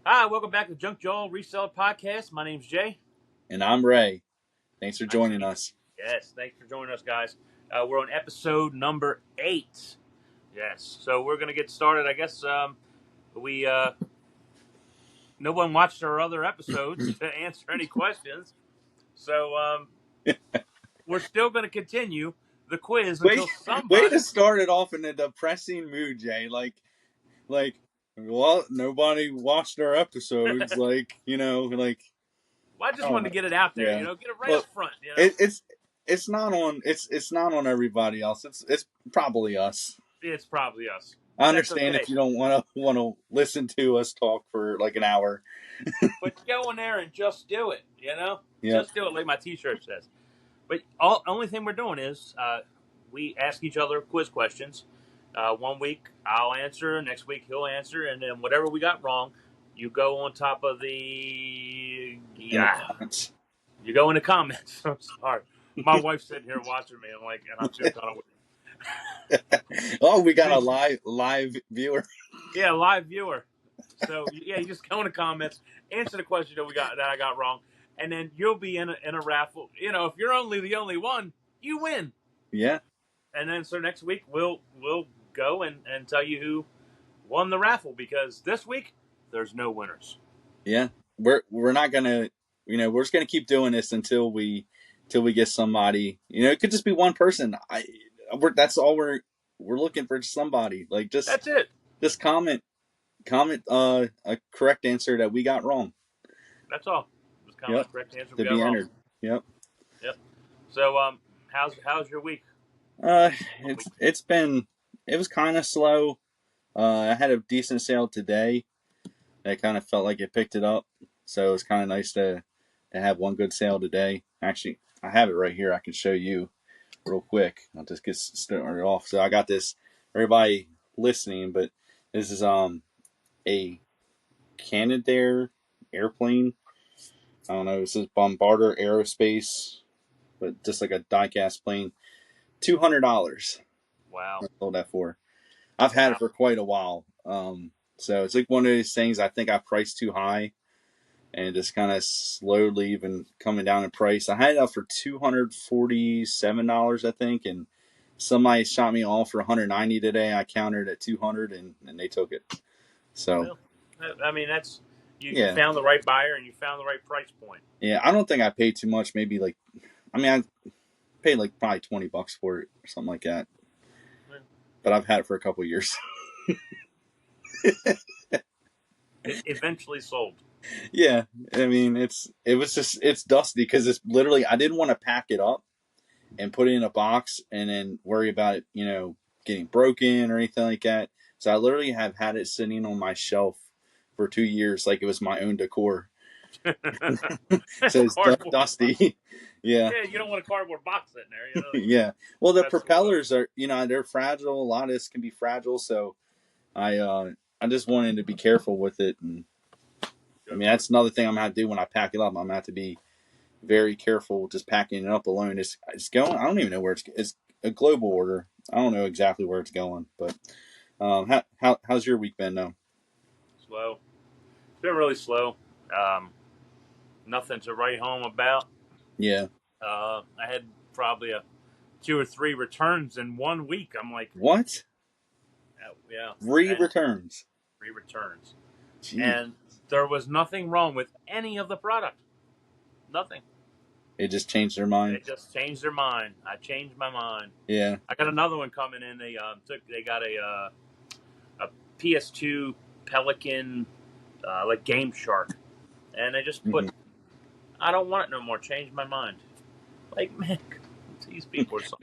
Hi, welcome back to Junk Joel Reseller Podcast. My name's Jay. And I'm Ray. Thanks for Nice to joining meet you. us. Yes, thanks for joining us, guys. We're on episode number 8. Yes, so we're going to get started. I guess we no one watched our other episodes to answer any questions. So we're still going to continue the quiz Wait, until way to somebody... start it off in a depressing mood, Jay. Well, nobody watched our episodes. Well, I I just don't wanted know. to get it out there, Yeah. get it right Well, up front, it's not on. It's not on everybody else. It's probably us. It's probably us. I But that's understand okay. if you don't want to listen to us talk for like an hour. But go in there and just do it, Yeah. Just do it like my T-shirt says. But only thing we're doing is we ask each other quiz questions. 1 week I'll answer, next week he'll answer, and then whatever we got wrong, you go on top of the In the comments. You go in the comments. I'm sorry, my wife's sitting here watching me. And I'm still kind of Oh, we got a live viewer. yeah, live viewer. So yeah, you just go in the comments, answer the question that I got wrong, and then you'll be in a raffle. If you're the only one, you win. Yeah. And then so next week we'll go and tell you who won the raffle, because this week there's no winners. Yeah. We're not gonna we're just gonna keep doing this until we get somebody. It could just be one person. That's all we're looking for, somebody. That's it. Just comment a correct answer that we got wrong. That's all. Just comment Yep. the correct answer To we got be wrong. entered. Yep. Yep. So how's your week? It was kind of slow. I had a decent sale today. I kind of felt like it picked it up, so it was kind of nice to have one good sale today. Actually, I have it right here. I can show you real quick. I'll just get started off. So I got this. Everybody listening, but this is a Canadair airplane. I don't know. This is Bombardier Aerospace, but just like a die-cast plane. $200. Wow. I sold that for. I've had it for quite a while. So it's like one of those things. I think I priced too high, and just kind of slowly even coming down in price. I had it up for $247, I think, and somebody shot me off for $190 today. I countered at $200, and they took it. So, well, I mean, that's you found the right buyer and you found the right price point. Yeah, I don't think I paid too much. Maybe I paid like probably $20 for it or something like that. Yeah. But I've had it for a couple of years. It eventually sold. Yeah, I mean it's dusty because it's literally, I didn't want to pack it up and put it in a box and then worry about it, getting broken or anything like that. So I literally have had it sitting on my shelf for 2 years like it was my own decor. So it's dusty. Yeah. Yeah, you don't want a cardboard box sitting there, Yeah. Well, the propellers are, they're fragile. A lot of this can be fragile, so I just wanted to be careful with it. And I mean, that's another thing I'm gonna have to do when I pack it up. I'm gonna have to be very careful just packing it up alone. It's going. I don't even know where it's a global order. I don't know exactly where it's going, but how's your week been though? Slow. It's been really slow. Nothing to write home about. Yeah. I had probably 2 or 3 returns in 1 week. I'm like, what? Yeah. 3 returns. 3 returns. Jeez. And there was nothing wrong with any of the product. Nothing. It just changed their mind. They just changed their mind. I changed my mind. Yeah. I got another one coming in. They got a PS2 Pelican like Game Shark, and they just put, I don't want it no more. Changed my mind. Like, man, these people are so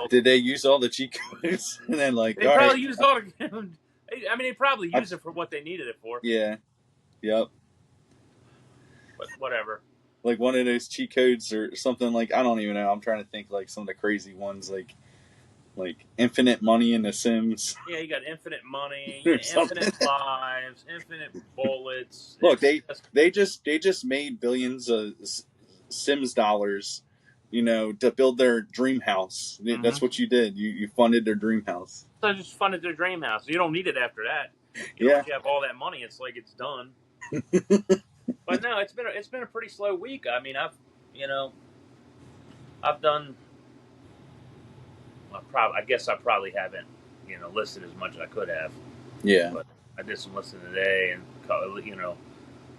did they use all the cheat codes and then they probably used all the. I mean, they probably used it for what they needed it for. Yeah. Yep. But whatever. Like one of those cheat codes or something, like, I don't even know. I'm trying to think like some of the crazy ones, like infinite money in The Sims. Yeah, you got infinite money, infinite lives, infinite bullets. Look, they just made billions of Sims dollars, to build their dream house. Mm-hmm. That's what you did. You funded their dream house. So I just funded their dream house. You don't need it after that. Once you have all that money, it's like it's done. But no, it's been a pretty slow week. I mean, you know I've done. I guess I probably haven't listed as much as I could have, Yeah. but I did some listing today, and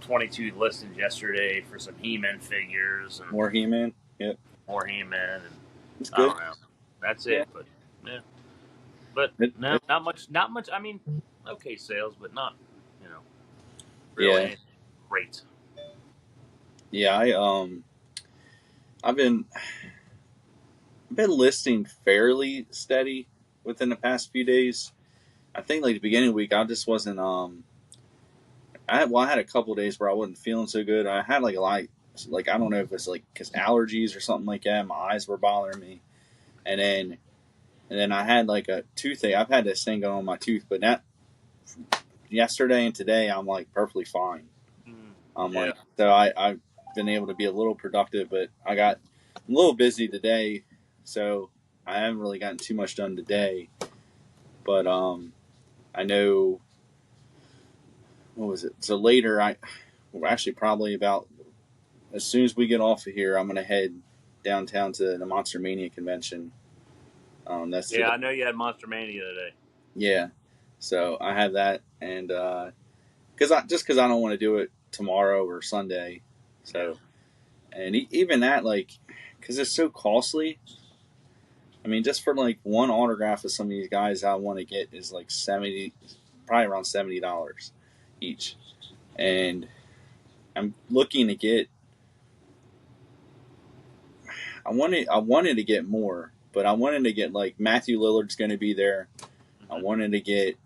22 listings yesterday for some He-Man figures and More He-Man. Yep. more He-Man, and It's I good. don't know. That's Yeah. it, but yeah, but It, no, it, not much. Not much. I mean, okay sales, but not you know really yeah. anything great. Yeah. I've been listing fairly steady within the past few days. I think like the beginning of the week, I just wasn't. I had a couple of days where I wasn't feeling so good. I had like a lot, like I don't know if it's like because allergies or something like that. My eyes were bothering me, and then I had like a toothache. I've had this thing going on my tooth, but not yesterday and today. I'm like perfectly fine. I'm Yeah, like I've been able to be a little productive, but I got a little busy today, so I haven't really gotten too much done today. But I know what was it? So later, actually probably about as soon as we get off of here, I'm gonna head downtown to the Monster Mania convention. That's yeah. today. I know you had Monster Mania today. Yeah, so I have that, and because I don't want to do it tomorrow or Sunday, Yeah. so and even that like because it's so costly. I mean, just for like one autograph of some of these guys I want to get is like 70, probably around $70 each, and I'm looking to get. I wanted to get more, but I wanted to get like Matthew Lillard's going to be there. I Mm-hmm. wanted to get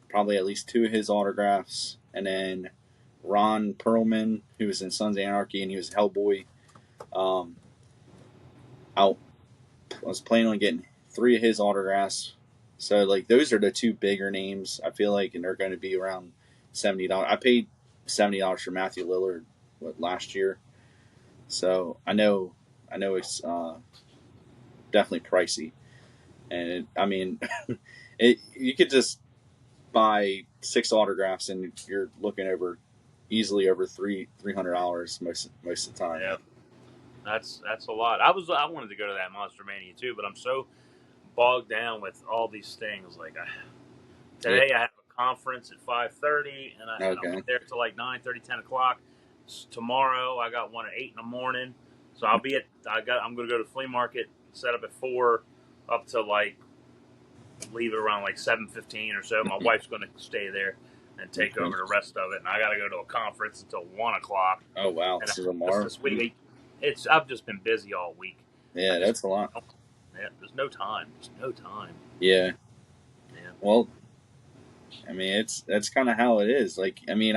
probably at least two of his autographs, and then Ron Perlman, who was in Sons of Anarchy and he was Hellboy. Um, I was planning on getting three of his autographs. So like those are the two bigger names I feel like, and they're going to be around $70. I paid $70 for Matthew Lillard last year, so I know it's definitely pricey, and I mean, you could just buy six autographs and you're looking over easily over $300 most of the time. Yeah. That's a lot. I wanted to go to that Monster Mania too, but I'm so bogged down with all these things. Like Yeah. today, I have a conference at 5:30, and I'll be Okay. there till like 9:30, 10 o'clock. Tomorrow, I got one at 8 in the morning, so I'll be at. I'm going to go to the flea market, set up at 4, up to like leave it around like 7:15 or so. My wife's going to stay there and take Okay. over the rest of it, and I got to go to a conference until 1 o'clock. Oh wow, And this is just tomorrow. this week, I've just been busy all week. I Yeah, just that's a lot. yeah, there's no time. There's no time. Yeah. Yeah. Well, I mean, that's kind of how it is. Like, I mean,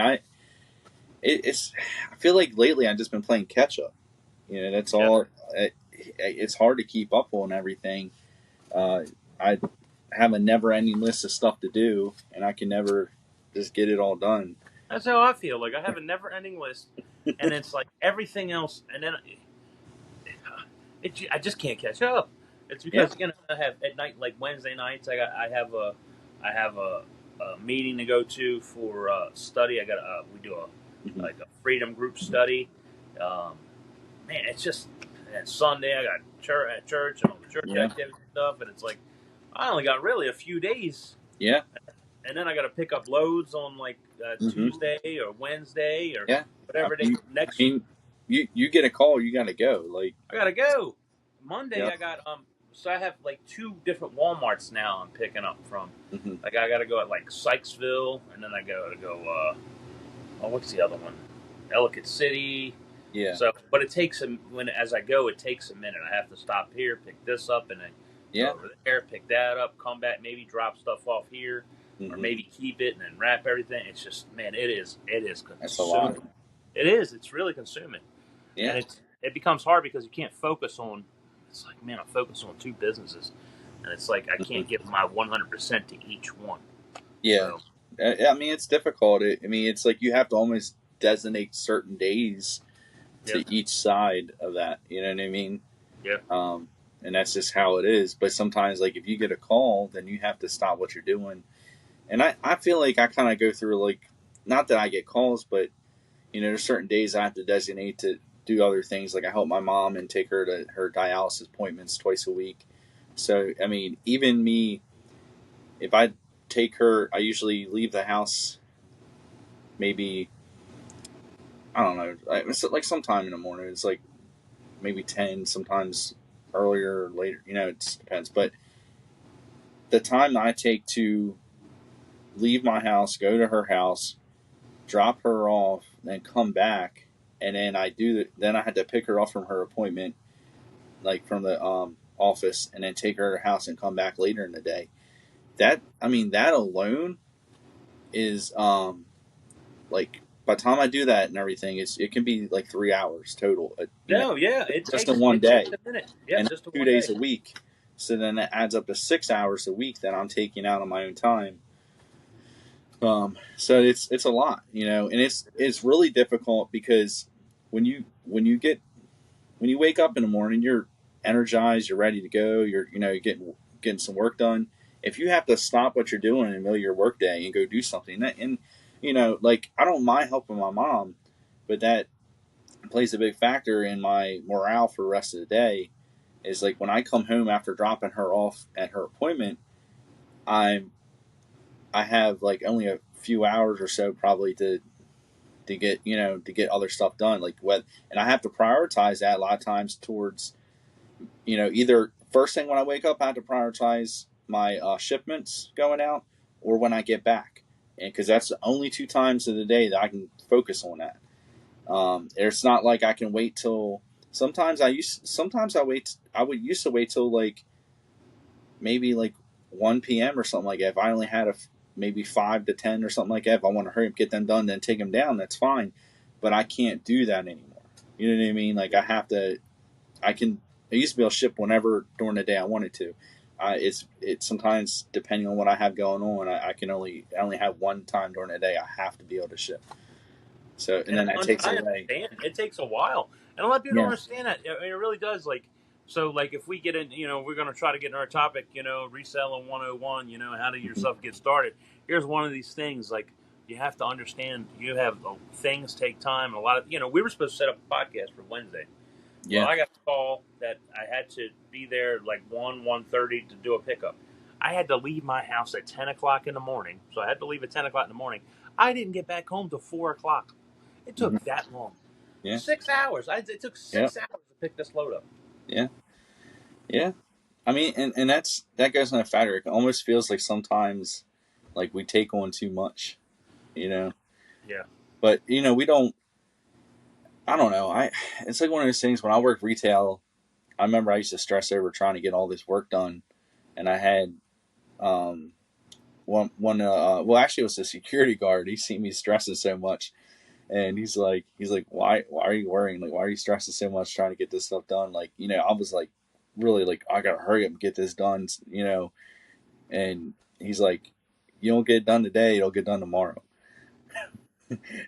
it's I feel like lately I've just been playing catch up. You know, that's Yeah. all. It's hard to keep up on everything. I have a never-ending list of stuff to do, and I can never just get it all done. That's how I feel. Like I have a never-ending list, and it's like everything else, and then I just can't catch up. It's Yeah. because I have at night, like Wednesday nights, I have a meeting to go to for study. We do Hmm. a freedom group study. Um, man, it's just and Sunday I got church at church and all the church Yeah. activity stuff, and it's like I only got really a few days, Yeah. and then I got to pick up loads on like Hmm. Tuesday or Wednesday or Yeah. I whatever day mean, next. you get a call, you got to go. Like, I gotta go. Monday yeah. I got So I have like two different WalMarts now. I'm picking up from. Hmm. Like I gotta go at like Sykesville, and then I gotta go. Oh, what's the other one? Ellicott City. Yeah. So, but it takes as I go, it takes a minute. I have to stop here, pick this up, and then go Yeah. over there, pick that up, come back, maybe drop stuff off here, or Hmm. maybe keep it and then wrap everything. It's just, man, it is That's a lot. consuming. It is. It's really consuming, and Yeah. it becomes hard because you can't focus on. It's like, man, I'm focused on two businesses, and it's like I Hmm. can't give my 100% to each one. Yeah. So I mean, it's difficult. I mean, it's like you have to almost designate certain days yeah, to each side of that. You know what I mean? yeah, And that's just how it is. But sometimes, like, if you get a call, then you have to stop what you're doing. And I feel like I kind of go through, like, not that I get calls, but there's certain days I have to designate to do other things. Like I help my mom and take her to her dialysis appointments twice a week. So, I mean, even me, if I take her, I usually leave the house maybe, I don't know, it's like sometime in the morning. It's like maybe 10, sometimes earlier or later, it just depends. But the time that I take to leave my house, go to her house, drop her off, then come back, and then then I had to pick her up from her appointment, like from the office, and then take her to her house and come back later in the day. That alone is like by the time I do that and everything, it can be like 3 hours total. No, yeah, Just in one it takes day, a minute. Yeah, and just in two one day. days a week. So then that adds up to 6 hours a week that I'm taking out of my own time. So it's a lot, and it's really difficult because when you wake up in the morning, you're energized, you're ready to go, you're getting some work done. If you have to stop what you're doing in the middle of your workday and go do something, and like I don't mind helping my mom, but that plays a big factor in my morale for the rest of the day. Is like when I come home after dropping her off at her appointment, I'm I have like only a few hours or so probably to get other stuff done, like what, and I have to prioritize that a lot of times towards either first thing when I wake up I have to prioritize my shipments going out, or when I get back, and because that's the only two times of the day that I can focus on that. It's not like I can wait till. I would used to wait till like maybe like 1 p.m. or something like that. If I only had maybe 5 to 10 or something like that, if I want to hurry up, get them done, then take them down, that's fine. But I can't do that anymore. You know what I mean? Like I used to be able to ship whenever during the day I wanted to. It's sometimes depending on what I have going on, I only have one time during the day I have to be able to ship. So and And then that takes I away. understand it takes a while, and a lot of people don't Yeah. understand that. I mean, it really does. Like, so, like, if we get in, we're going to try to get in our topic, reselling 101. How do Mhm. yourself get started? Here's one of these things. Like, you have to understand. You have things take time. And a lot of, we were supposed to set up a podcast for Wednesday. Well, Yeah. I got a call that I had to be there like 1:30 to do a pickup. I had to leave my house at 10 o'clock in the morning, so I had to leave at 10 o'clock in the morning. I didn't get back home till 4 o'clock. It Hmm. took that long. Yeah. 6 hours. It took Yeah. 6 hours to pick this load up. Yeah. Yeah. I mean, and that goes in a factor. It almost feels like sometimes, like we take on too much, you know. Yeah. But we don't. I don't know. It's like one of those things. When I worked retail, I remember I used to stress over trying to get all this work done, and I had um one. Well, actually, it was a security guard. He seen me stressing so much, and he's like, why are you worrying? Like, why are you stressing so much trying to get this stuff done? Like, I was like, really like, I gotta hurry up and get this done, And he's like, you don't get it done today, it'll get done tomorrow.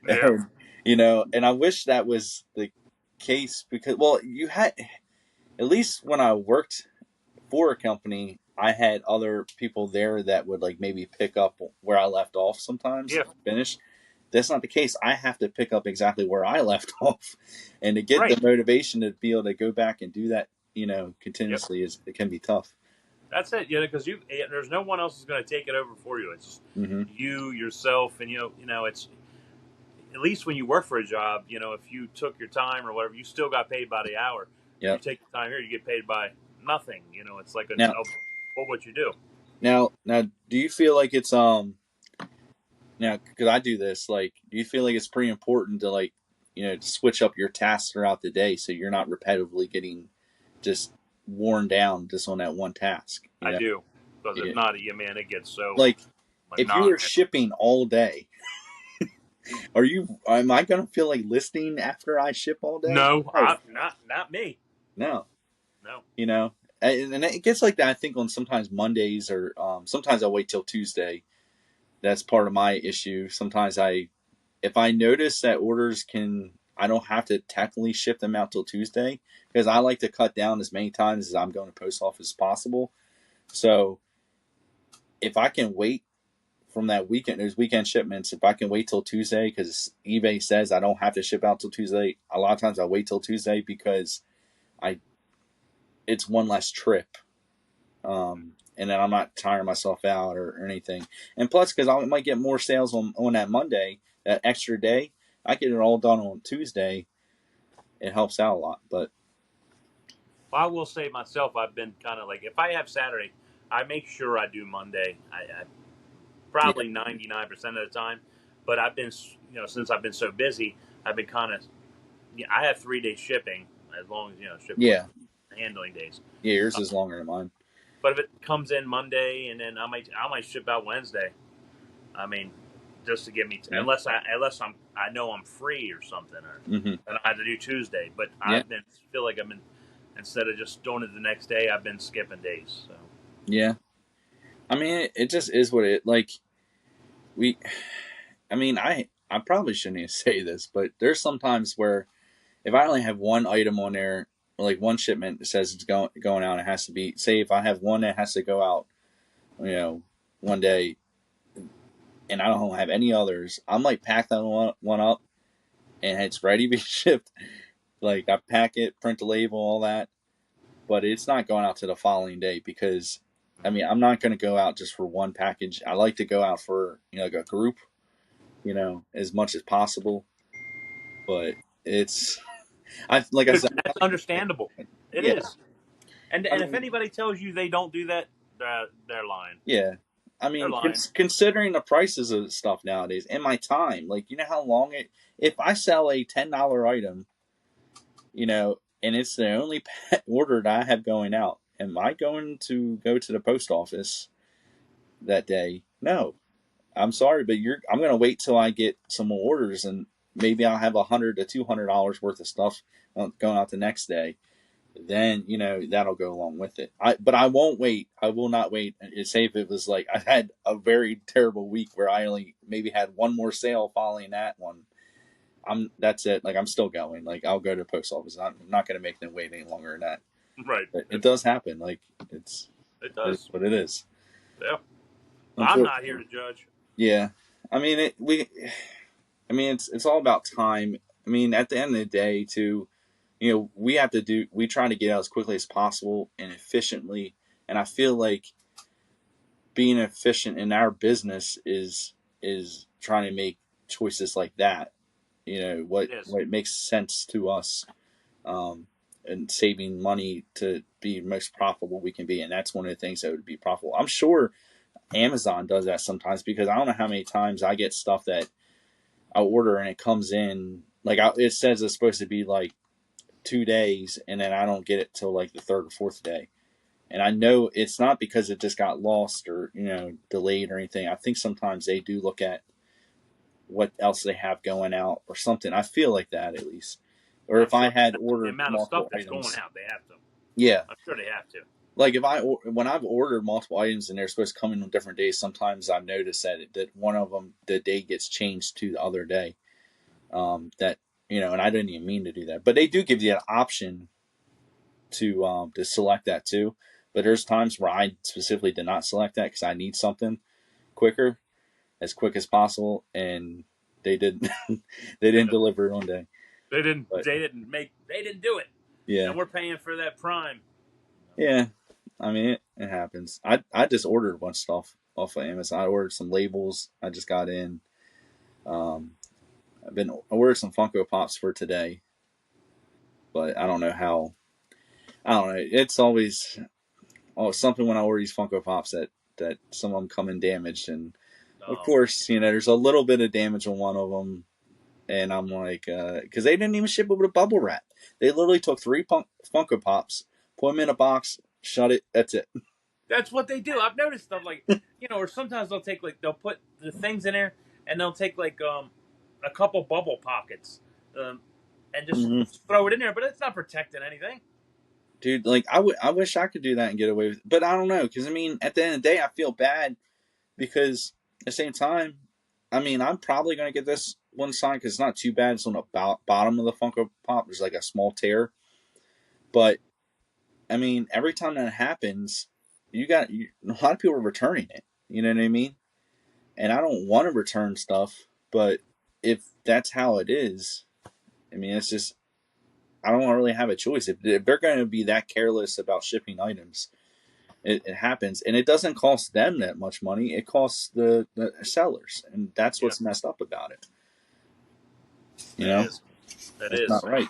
Yeah. And and I wish that was the case because, well, you had, at least when I worked for a company, I had other people there that would like maybe pick up where I left off sometimes, Yeah. finish. That's not the case. I have to pick up exactly where I left off, and to get the Right. motivation to be able to go back and do that, Yep. continuously it can be tough. That's it. Because there's no one else who's going to take it over for you. It's just Mm-hmm. you, yourself, and it's at least when you work for a job. If you took your time or whatever, you still got paid by the hour. If you Yep. take the time here, you get paid by nothing. It's like Now, what would you do? now, do you feel like it's now, because I do this, like, do you feel like it's pretty important to like, to switch up your tasks throughout the day so you're not repetitively getting just worn down just on that one task? I do, because if Yeah. not, man, it gets so Like, if you were monotonous. shipping all day, am I gonna feel like listening after I ship all day? No, No. not me. No. No. You know, and it gets like that. I think on sometimes Mondays, or sometimes I wait till Tuesday. That's part of my issue. Sometimes if I notice that I don't have to technically ship them out till Tuesday, because I like to cut down as many times as I'm going to post office as possible. So if I can wait from that weekend, those weekend shipments, if I can wait till Tuesday, because eBay says I don't have to ship out till Tuesday. A lot of times I wait till Tuesday because I it's one less trip, and then I'm not tiring myself out or anything. And plus, because I might get more sales on that Monday, that extra day, I get it all done on Tuesday. It helps out a lot. But I will say myself, I've been kind of like, if I have Saturday, I make sure I do Monday. I yeah, probably 99% of the time, but I've been, since I've been so busy, I've been kind of, I have 3 day shipping as long as, ship with yeah, handling days. yeah, yours is longer than mine. But if it comes in Monday and then I might ship out Wednesday. I mean, just to get me, Yeah, unless I know I'm free or something, or mm-hmm. then I have to do Tuesday. But Yeah, I've been feel like I've been, instead of just doing it the next day, I've been skipping days. So yeah. I mean, it just is what it like. We, I mean, I probably shouldn't even say this, but there's sometimes where if I only have one item on there, or like one shipment that says it's going out, it has to be. Say if I have one that has to go out, you know, one day, and I don't have any others, I might pack that one up, and it's ready to be shipped. Like I pack it, print the label, all that, but it's not going out to the following day because, I mean, I'm not going to go out just for one package. I like to go out for like a group, as much as possible. But it's I like I said, that's understandable. It yeah. is, and I if mean, anybody tells you they don't do that, they're lying. yeah. I They're mean, lying. considering the prices of stuff nowadays and my time, like how long it. If I sell a $10 item, and it's the only order that I have going out, am I going to go to the post office that day? No, I'm sorry, but I'm going to wait till I get some more orders, and maybe I'll have $100 to $200 worth of stuff going out the next day. Then that'll go along with it. But I won't wait. I will not wait. Say if it was like I had a very terrible week where I only maybe had one more sale following that one. That's it. Like I'm still going. Like I'll go to the post office. I'm not going to make them wait any longer than that. Right. But it does happen. Like It it's does. what it is. Yeah. I'm not here Unfortunately, to judge. yeah. I mean it. It's all about time. I mean, at the end of the day, too, we try to get out as quickly as possible and efficiently. And I feel like being efficient in our business is trying to make choices like that. It is. What makes sense to us, um, and saving money to be most profitable we can be. And that's one of the things that would be profitable. I'm sure Amazon does that sometimes because I don't know how many times I get stuff that I order and it comes in like it says it's supposed to be like 2 days, and then I don't get it till like the third or fourth day. And I know it's not because it just got lost or delayed or anything. I think sometimes they do look at what else they have going out or something. I feel like that at least. Or I'm if I sure had the ordered amount of stuff multiple that's going items, out, they have to. yeah. I'm sure they have to. Like when I've ordered multiple items and they're supposed to come in on different days, sometimes I've noticed that one of them the day gets changed to the other day. That and I didn't even mean to do that, but they do give you an option to select that too. But there's times where I specifically did not select that because I need something quicker, as quick as possible, and they didn't they didn't deliver it on day. They didn't. But They didn't make. They didn't do it, yeah, and we're paying for that Prime. yeah. I mean, it happens. I just ordered a bunch of stuff off of Amazon. I ordered some labels. I just got in. Um, I ordered some Funko Pops for today, but I don't know how. I don't know. It's always something when I order these Funko Pops that some of them come in damaged, and of Oh man, course, there's a little bit of damage on one of them, and I'm like, because they didn't even ship it with a bubble wrap. They literally took three Funko Pops, put them in a box, shut it. That's it. that's what they do. I've noticed stuff like or sometimes they'll take they'll put the things in there, and they'll take a couple bubble pockets, um, and just hmm throw it in there, but it's not protecting anything. Dude, like I wish I could do that and get away with it, but I don't know because I mean, at the end of the day, I feel bad because at the same time, I mean, I'm probably gonna get this one signed because it's not too bad. It's on the bottom of the Funko Pop. There's like a small tear, but I mean, every time that happens, a lot of people are returning it. You know what I mean? and I don't want to return stuff, but if that's how it is, I mean, it's just I don't really have a choice. If they're going to be that careless about shipping items, it happens, and it doesn't cost them that much money. It costs the sellers, and that's Yeah, what's messed up about it. You that know, is. That it's is. not right.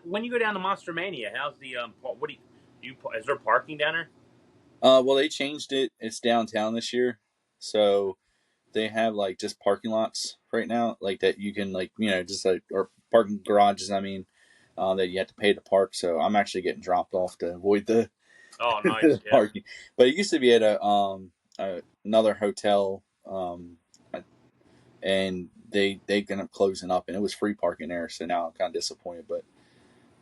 When you go down to Monster Mania, how's the what do you is there parking down there? Well, they changed it. It's downtown this year, so they have like just parking lots right now, like that you can like just like or parking garages. I mean, that you have to pay to park. So I'm actually getting dropped off to avoid the, Oh, nice. the Yeah. parking. But it used to be at another hotel, and they ended up closing up, and it was free parking there. So now I'm kind of disappointed, but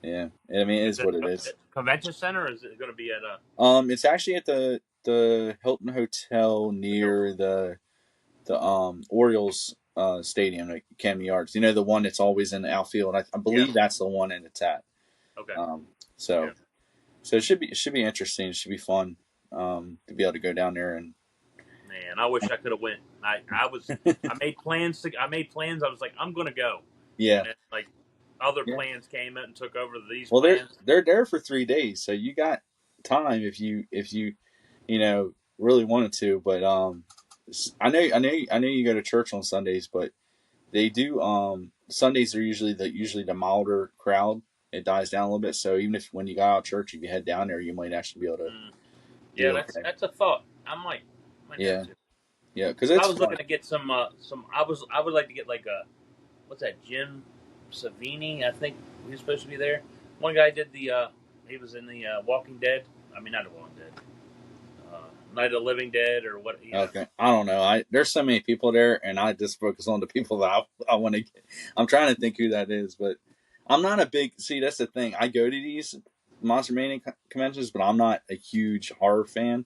yeah, I mean it Is is it what it a is. convention center, or is it going to be at a? It's actually at the Hilton Hotel near the Orioles stadium at Camden Yards. You know, the one that's always in the outfield. I Yeah. believe that's the one and it's at. Okay. Um, Yeah. so so it should be interesting. It should be fun to be able to go down there and Man, I wish I could have went. I made plans to I made plans. I was like, I'm going to go, and yeah, then like other yeah. plans came in and took over these Well, they're plans. they're there for 3 days, so you got time if you really wanted to. But I know you go to church on Sundays, but they do. Sundays are usually the milder crowd. It dies down a little bit. So even if when you got out of church, if you head down there, you might actually be able to Mm, yeah, do that's okay. that's a thought. I might have Yeah, to. yeah, because I it's was fun. looking to get some. I would like to get like a what's that, Jim Savini? I think he was supposed to be there. One guy did the he was in the Walking Dead. I mean, not the Walking Dead. Night of the Living Dead or what? Okay, I don't know. There's so many people there, and I just focus on the people that I want to get. I'm trying to think who that is, but I'm not a big. See, that's the thing. I go to these Monster Mania conventions, but I'm not a huge horror fan.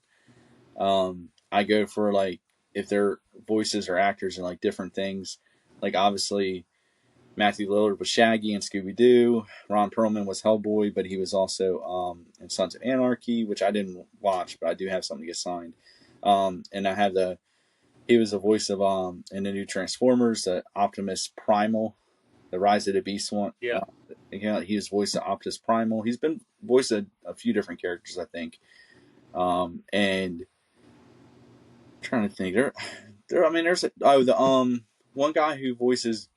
I go for like if their voices or actors in like different things. Like obviously Matthew Lillard was Shaggy in Scooby Doo. Ron Perlman was Hellboy, but he was also in Sons of Anarchy, which I didn't watch, but I do have something to get signed. And I have he was the voice of in the new Transformers, the Optimus Primal, the Rise of the Beast one. Yeah, He was voice of Optimus Primal. He's been voiced a few different characters, I think. And I'm trying to think, I mean, the one guy who voices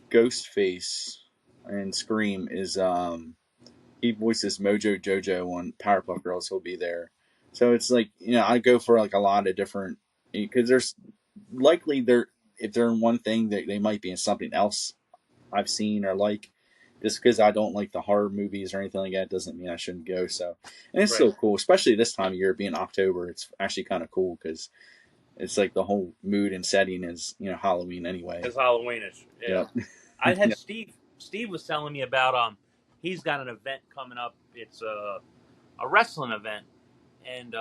Ghostface and Scream is he voices Mojo Jojo on Powerpuff Girls. He'll be there, so it's like I go for like a lot of different because there's likely if they're in one thing they might be in something else I've seen or like. Just because I don't like the horror movies or anything like that doesn't mean I shouldn't go. So, and it's right. still cool, especially this time of year, being October. It's actually kind of cool because it's like the whole mood and setting is Halloween anyway. It's Halloweenish. Yeah, Yep. I had Yep. Steve. Steve was telling me about he's got an event coming up. It's a wrestling event, and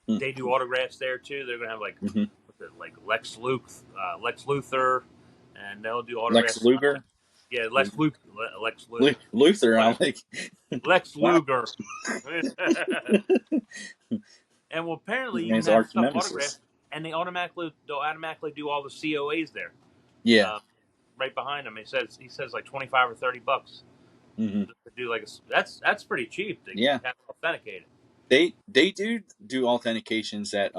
they do autographs there too. They're gonna have like Mm-hmm. what's it, like Lex Luthor, and they'll do Lex autographs. Luger. Yeah, Lex Luther. I'm whatever, like, Lex wow. Luger. And well, apparently His you can name's have Arch stuff autographed, Nemesis. and they'll automatically do all the COAs there, Yeah. uh, right behind him. He says like 25 or 30 bucks Hmm. to do like that's pretty cheap to Yeah. have it authenticated. They do authentications at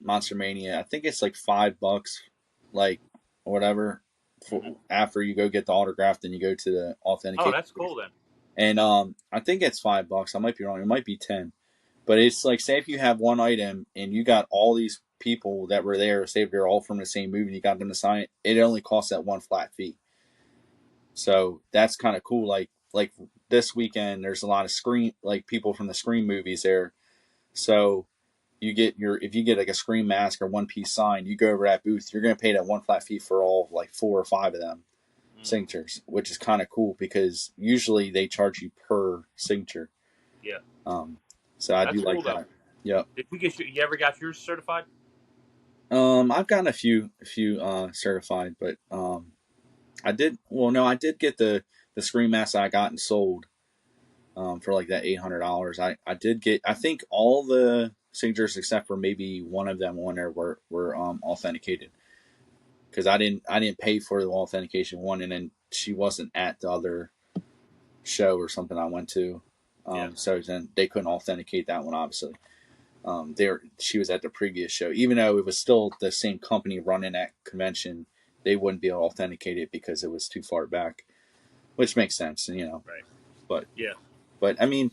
Monster Mania. I think it's like $5, like or whatever. For Hmm. after you go get the autograph, then you go to the Oh, authentication. that's cool then. And I think it's $5. I might be wrong. It might be 10. But it's like say if you have one item and you got all these people that were there, say if they're all from the same movie, and you got them to sign it. It only costs that one flat fee. So that's kind of cool. Like this weekend, there's a lot of Scream like people from the Scream movies there. So if you get like a Scream mask or one piece sign, you go over that booth, you're gonna pay that one flat fee for all like 4 or 5 of them Mm. signatures, which is kind of cool because usually they charge you per signature. Yeah, Um, so I do that's like cool though. that. Yep. Did you ever got yours certified? I've gotten a few certified, but I did. Well, no, I did get the Scream mask I got and sold for like that $800. I did get. I think all the signatures except for maybe one of them on there were authenticated, because I didn't pay for the authentication one, and then she wasn't at the other show or something I went to, Yeah. so then they couldn't authenticate that one, obviously. She was at the previous show, even though it was still the same company running that convention. They wouldn't be able to authenticate it because it was too far back, which makes sense, Right. But Yeah. I mean,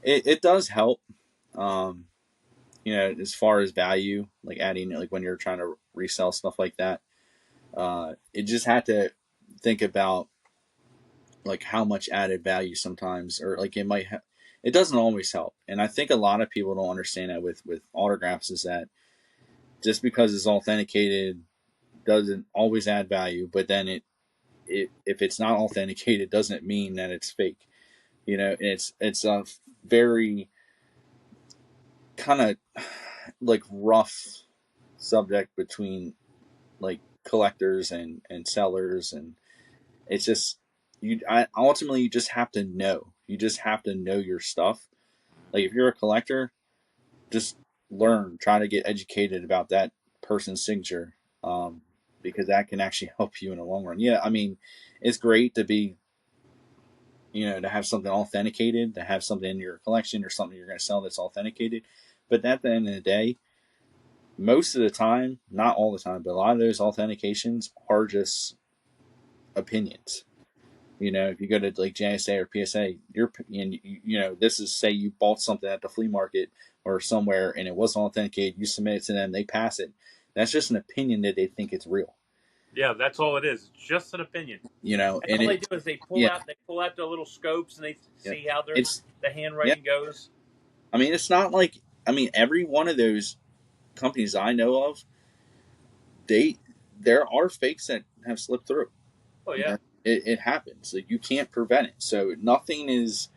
it does help. Um, as far as value, like adding, like when you're trying to resell stuff like that, it just had to think about like how much added value sometimes, or like it doesn't always help. And I think a lot of people don't understand that with autographs, is that just because it's authenticated doesn't always add value, but then if it's not authenticated doesn't mean that it's fake. It's a very kind of like rough subject between like collectors and sellers, and it's just ultimately you just have to know. You just have to know your stuff. Like if you're a collector, just learn, try to get educated about that person's signature, because that can actually help you in the long run. Yeah, I mean, it's great to be, to have something authenticated, to have something in your collection or something you're going to sell that's authenticated. But at the end of the day, most of the time, not all the time, but a lot of those authentications are just opinions. If you go to like JSA or PSA, this is, say you bought something at the flea market or somewhere and it wasn't authenticated, you submit it to them, they pass it. That's just an opinion that they think it's real. Yeah. That's all it is. It's just an opinion. And And all they do is yeah, they pull out their little scopes and they yeah, see how it's the yeah. handwriting goes. I mean, it's not like, every one of those companies I know of, they there are fakes that have slipped through. Oh You yeah. know, it happens. Like you can't prevent it. So nothing is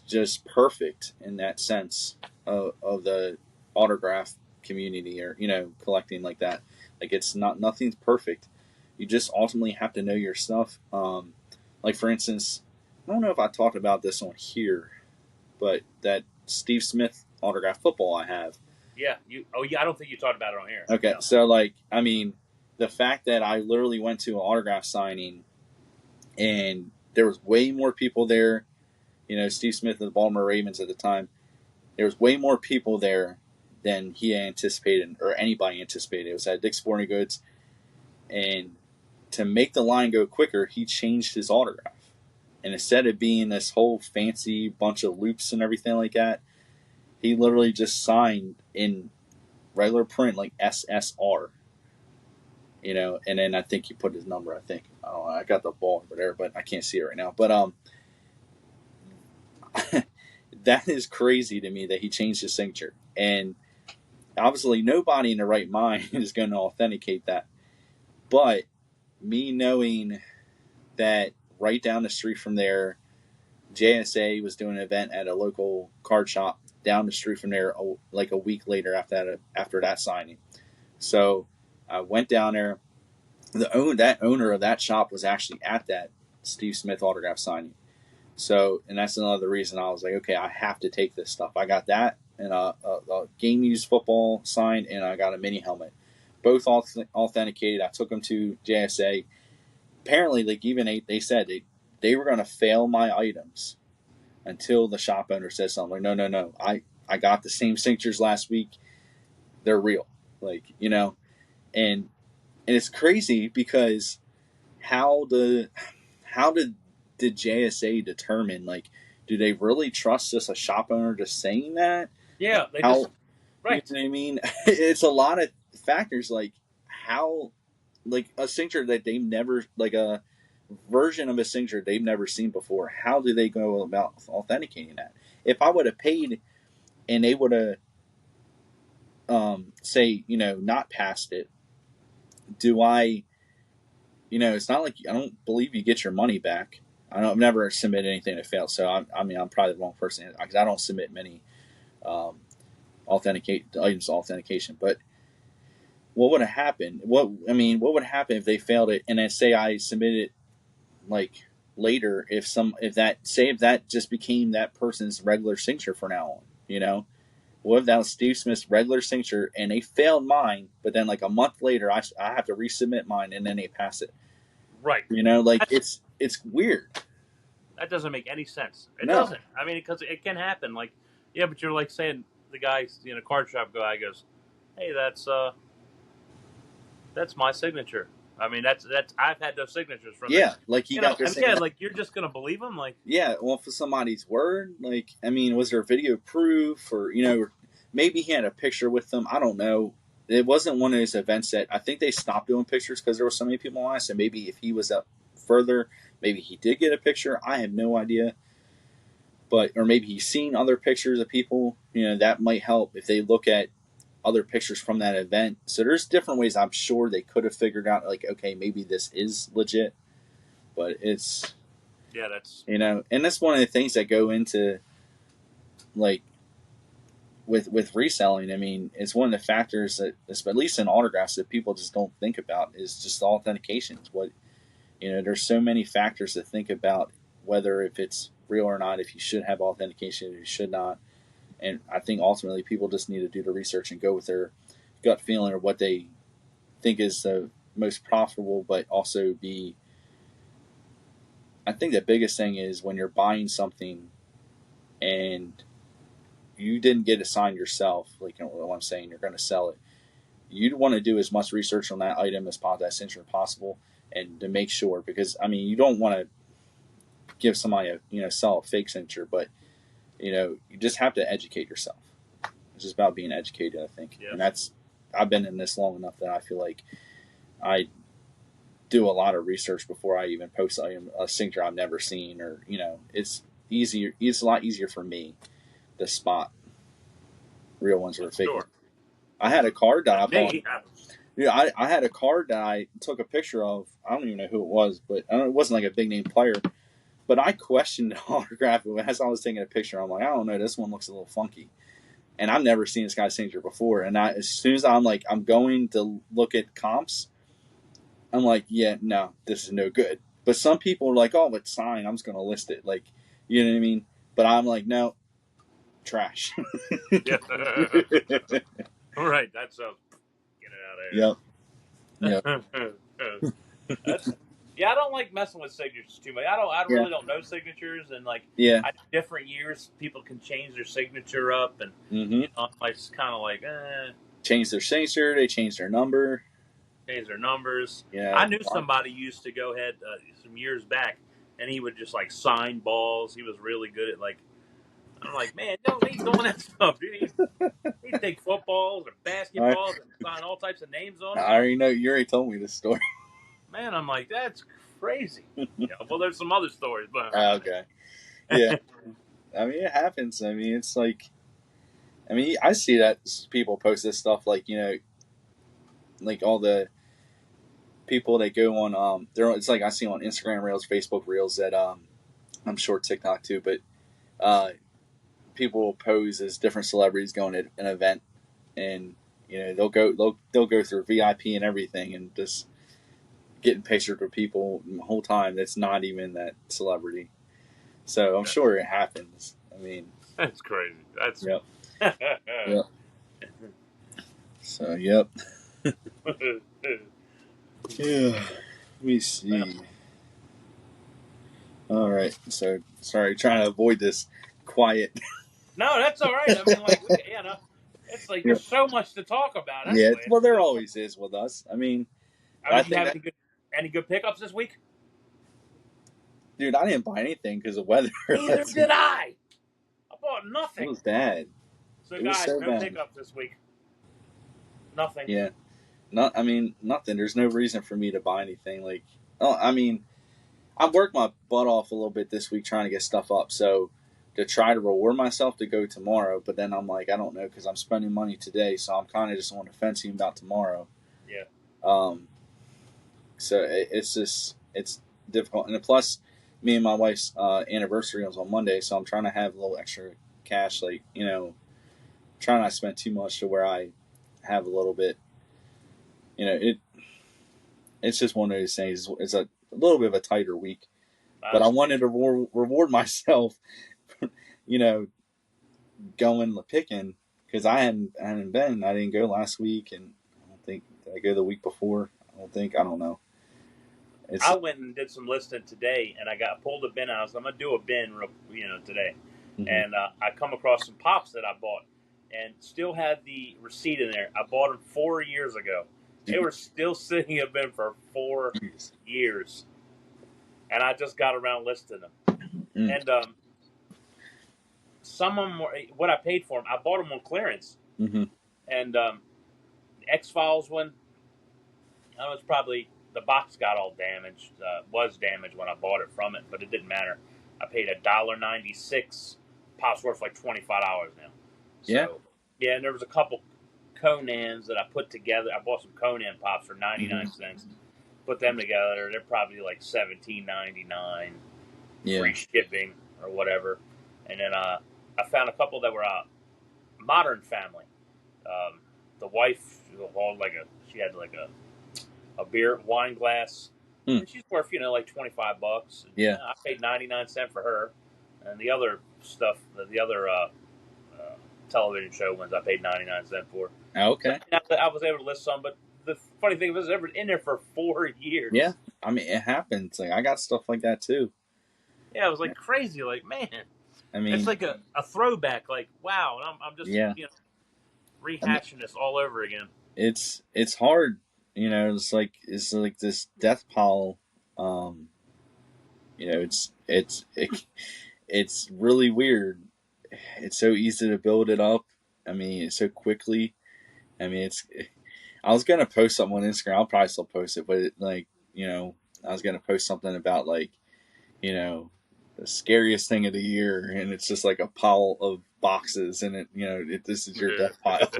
just perfect in that sense of the autograph community, or collecting like that. Like it's not, nothing's perfect. You just ultimately have to know your stuff. Like for instance, I don't know if I talked about this on here, but that Steve Smith autograph football I have. Yeah. Oh yeah. I don't think you talked about it on here. Okay, No. so like the fact that I literally went to an autograph signing and there was way more people there. Steve Smith of the Baltimore Ravens at the time. There was way more people there than he anticipated, or anybody anticipated. It was at Dick's Sporting Goods, and to make the line go quicker, he changed his autograph. And instead of being this whole fancy bunch of loops and everything like that, he literally just signed in regular print, like SSR. And then I think he put his number. I think I got the ball over there, but I can't see it right now. But that is crazy to me that he changed his signature. And obviously, nobody in their right mind is going to authenticate that. But me knowing that right down the street from there, JSA was doing an event at a local card shop down the street from there, like a week later after that signing. So I went down there. That owner of that shop was actually at that Steve Smith autograph signing. So, and that's another reason I was like, okay, I have to take this stuff. I got that and a game used football signed, and I got a mini helmet, both authenticated. I took them to JSA. Apparently, like even they said they were going to fail my items until the shop owner said something like, no, no, no, I got the same signatures last week. They're real, like and it's crazy because how the how did JSA determine, like, do they really trust just a shop owner just saying that? Like Yeah. They just how, you right. know what I mean? It's a lot of factors, like how, like a signature that they've never, like a version of a signature they've never seen before. How do they go about authenticating that? If I would have paid and they would have say not passed it, do I it's not like, I don't believe you get your money back. I've never submitted anything that failed, so I'm probably the wrong person because I don't submit many um, items authentication. But what would have happened? What would happen if they failed it, and then say I submitted it like later? If that just became that person's regular signature for now on, what if that was Steve Smith's regular signature and they failed mine, but then like a month later, I have to resubmit mine and then they pass it. Right. You know, like That's, it's weird. that doesn't make any sense. It No. doesn't. I mean, because it can happen. Like, yeah, but you're like saying the guy, card shop guy goes, "Hey, that's my signature." I mean, that's I've had those signatures from Yeah, this. like he got their Yeah, signature. like you're just gonna believe him, like, Yeah, well, for somebody's word, like, I mean, was there video proof, or maybe he had a picture with them? I don't know. It wasn't one of those events that I think they stopped doing pictures because there were so many people on it. So maybe if he was up further, maybe he did get a picture. I have no idea, but or maybe he's seen other pictures of people. That might help if they look at other pictures from that event. So there's different ways. I'm sure they could have figured out, like, okay, maybe this is legit, but it's yeah, that's and that's one of the things that go into, like, with reselling. I mean, it's one of the factors that, at least in autographs, that people just don't think about is just the authentication. There's so many factors to think about, whether if it's real or not, if you should have authentication, if you should not. And I think ultimately people just need to do the research and go with their gut feeling or what they think is the most profitable, but also be. I think the biggest thing is when you're buying something and you didn't get it signed yourself, like what I'm saying, you're going to sell it. You'd want to do as much research on that item as possible, that signature possible, and to make sure, because I mean, you don't want to give somebody sell a fake signature, but you just have to educate yourself. It's just about being educated, I think, yes. and I've been in this long enough that I feel like I do a lot of research before I even post a signature I've never seen, or it's easier. It's a lot easier for me to spot real ones or fake ones. Sure. I had a card that I bought. Me, Yeah, I had a card that I took a picture of. I don't even know who it was, but it wasn't like a big name player. But I questioned the autograph as I was taking a picture. I'm like, I don't know, this one looks a little funky, and I've never seen this guy's signature before. And as soon as I'm going to look at comps, I'm like, yeah, no, this is no good. But some people are like, oh, it's signed, I'm just going to list it, like, you know what I mean? But I'm like, no, trash. yeah. All right, that's get it Yep. Yep. out of here. That's yeah. I don't like messing with signatures too much. I Yeah. really don't know signatures, and like Yeah. different years, people can change their signature up, and Mm-hmm. it's kind of like Change their signature. They change their number. change their numbers. Yeah. I knew somebody used to go ahead some years back, and he would just like sign balls. He was really good at like. I'm like, man, no, he's doing that stuff, dude. He'd take footballs or I, basketballs and sign all types of names on I them. already know. You already told me this story. Man, I'm like, that's crazy. Yeah, well, there's some other stories behind Okay. Yeah. it. I mean, it happens. I mean, it's like, I mean, I see that people post this stuff, like, like all the people that go on, it's like I see on Instagram Reels, Facebook Reels, that, I'm sure TikTok too, but, people will pose as different celebrities going to an event, and, they'll go through VIP and everything and just getting pictured with people the whole time that's not even that celebrity. So I'm sure it happens. I mean, That's crazy. That's yep, yep. So yep, yeah. Let me see. All right. So sorry, trying to avoid this quiet. no, that's all right. I mean, like, it's like Yep. there's so much to talk about Yeah. anyway. Well, there always is with us. I mean, I Do you think have that, any good pickups this week? dude, I didn't buy anything because of weather. Neither did I. I bought It nothing. was bad. So It was guys, so no bad. pickups this week. Nothing. Yeah. Not. I mean, nothing. There's no reason for me to buy anything. Like, oh, I mean, I've worked my butt off a little bit this week trying to get stuff up. So to try to reward myself to go tomorrow, but then I'm like, I don't know, because I'm spending money today, so I'm kind of just on the fence even about tomorrow. Yeah. So it's difficult, and plus, me and my wife's anniversary was on Monday, so I'm trying to have a little extra cash, like, trying not to spend too much to where I have a little bit. It's just one of those things. It's a little bit of a tighter week, but I wanted to reward myself, you know, going picking. because I hadn't been. I didn't go last week, and I don't think did I go the week before. I don't know. It's I went and did some listing today, and I got pulled a bin out. I was, I'm gonna do a bin, today, mhm. and I come across some pops that I bought, and still had the receipt in there. I bought them 4 years ago. They were still sitting in a bin for 4 years, and I just got around listing them. Mm, And some of them were what I paid for them. I bought them on clearance, mm-hmm. and the X Files one, I was probably the box got all damaged. Was damaged when I bought it from it, but it didn't matter. I paid $1.96. Pop's worth like $25 now. Yeah. So yeah, and there was a couple Conans that I put together. I bought some Conan pops for Mm-hmm. 99 cents. Put them together. They're probably like $17.99, Yeah. free shipping or whatever. And then I found a couple that were Modern Family. Um, the wife she had like a beer wine glass, Mm, and she's worth like $25. And, yeah. I paid 99 cents for her, and the other stuff, the other television show ones, I paid 99 cents for. So Okay. I was able to list some, but the funny thing was, it was in there for 4 years. Yeah. I mean, it happens. Like I got stuff like that too. Yeah, it was like crazy. Like, man, I it's mean, like a throwback. Like, wow, and I'm just yeah. I mean, rehashing this all over again. it's hard. It's like this death pile. Um, it's really weird. It's so easy to build it up. I mean, so quickly. I mean, it's. I was gonna post something on Instagram. I'll probably still post it, but I was gonna post something about you know, the scariest thing of the year, and it's just like a pile of boxes, and this is your death pile.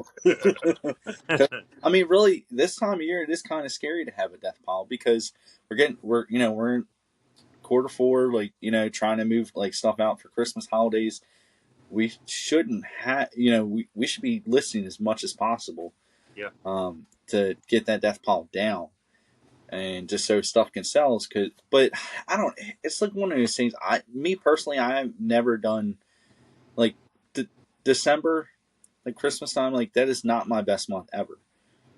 I mean, really, this time of year, it is kind of scary to have a death pile because we're in quarter 4, like trying to move like stuff out for Christmas holidays. We shouldn't have, we should be listing as much as possible, Yeah. to get that death pile down and just so stuff can sell. But I don't. It's like one of those things. Me personally, I've never done like December, like Christmas time. Like that is not my best month ever.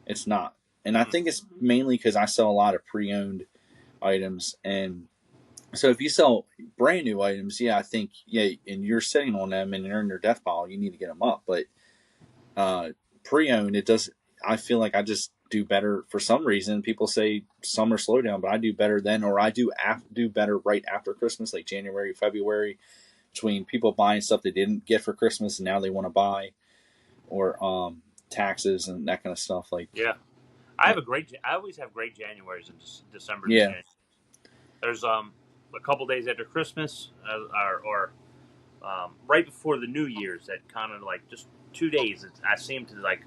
It's not, and I think it's mainly because I sell a lot of pre-owned items, and so if you sell brand new items, yeah, I think and you're sitting on them and they're in your death pile, you need to get them up. But uh, pre-owned, it does. I feel like I just do better for some reason. People say summer slowdown, but I do better then, or I do better right after Christmas, like January, February, between people buying stuff they didn't get for Christmas and now they want to buy, or taxes and that kind of stuff. Like, Yeah. I always have great Januaries and December and yeah, January. There's a couple days after Christmas, or right before the New Year's, that kind of like just 2 days. I seem to like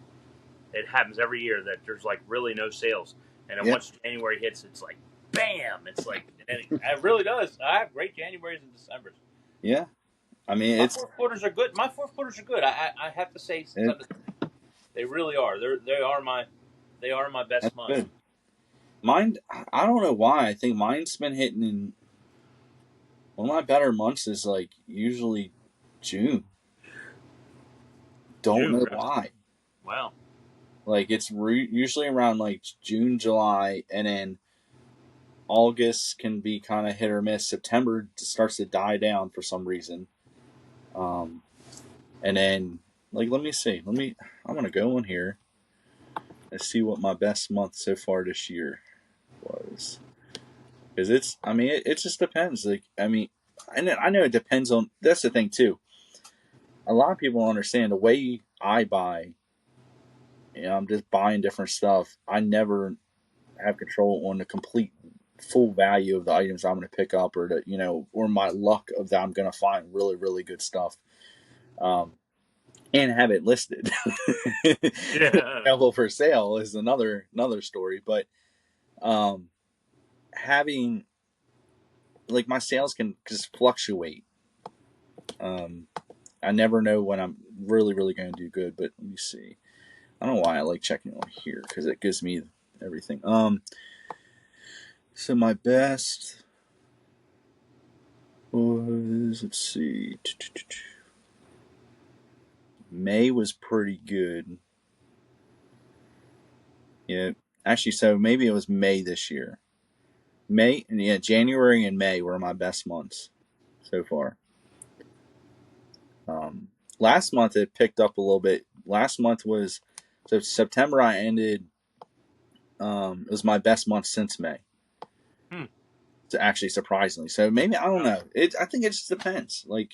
it happens every year that there's like really no sales, and then yeah, once January hits, it's like bam! It's like it really does. I have great Januaries and Decembers. yeah. I mean, My fourth quarters are good. I have to say, it they really are. They are my that's best months. good. Mine, I don't know why. I think mine's been hitting in one of my better months is like usually June. Don't June, know really? why. Wow. Like it's usually around like June, July, and then August can be kind of hit or miss. September starts to die down for some reason. Um, and then like let me see. I'm gonna go in here and see what my best month so far this year was. Because I mean, it just depends. Like, I mean, I know it depends on. That's the thing too. A lot of people don't understand the way I buy. I'm just buying different stuff. I never have control on the complete full value of the items I'm going to pick up, or my luck of that I'm going to find really really good stuff, um, and have it listed Yeah. available for sale is another story. But um, having like my sales can just fluctuate. Um, I never know when I'm really really going to do good. But let me see. I don't know why I like checking on here because it gives me everything. So my best was, let's see, May was pretty good. Yeah, actually, so maybe it was May this year. May, yeah, January and May were my best months so far. Um, Last month it picked up a little bit. Last month was so September. I ended. It was my best month since May. Hmm. Actually, surprisingly, so maybe I don't Oh, know. I think it just depends. Like,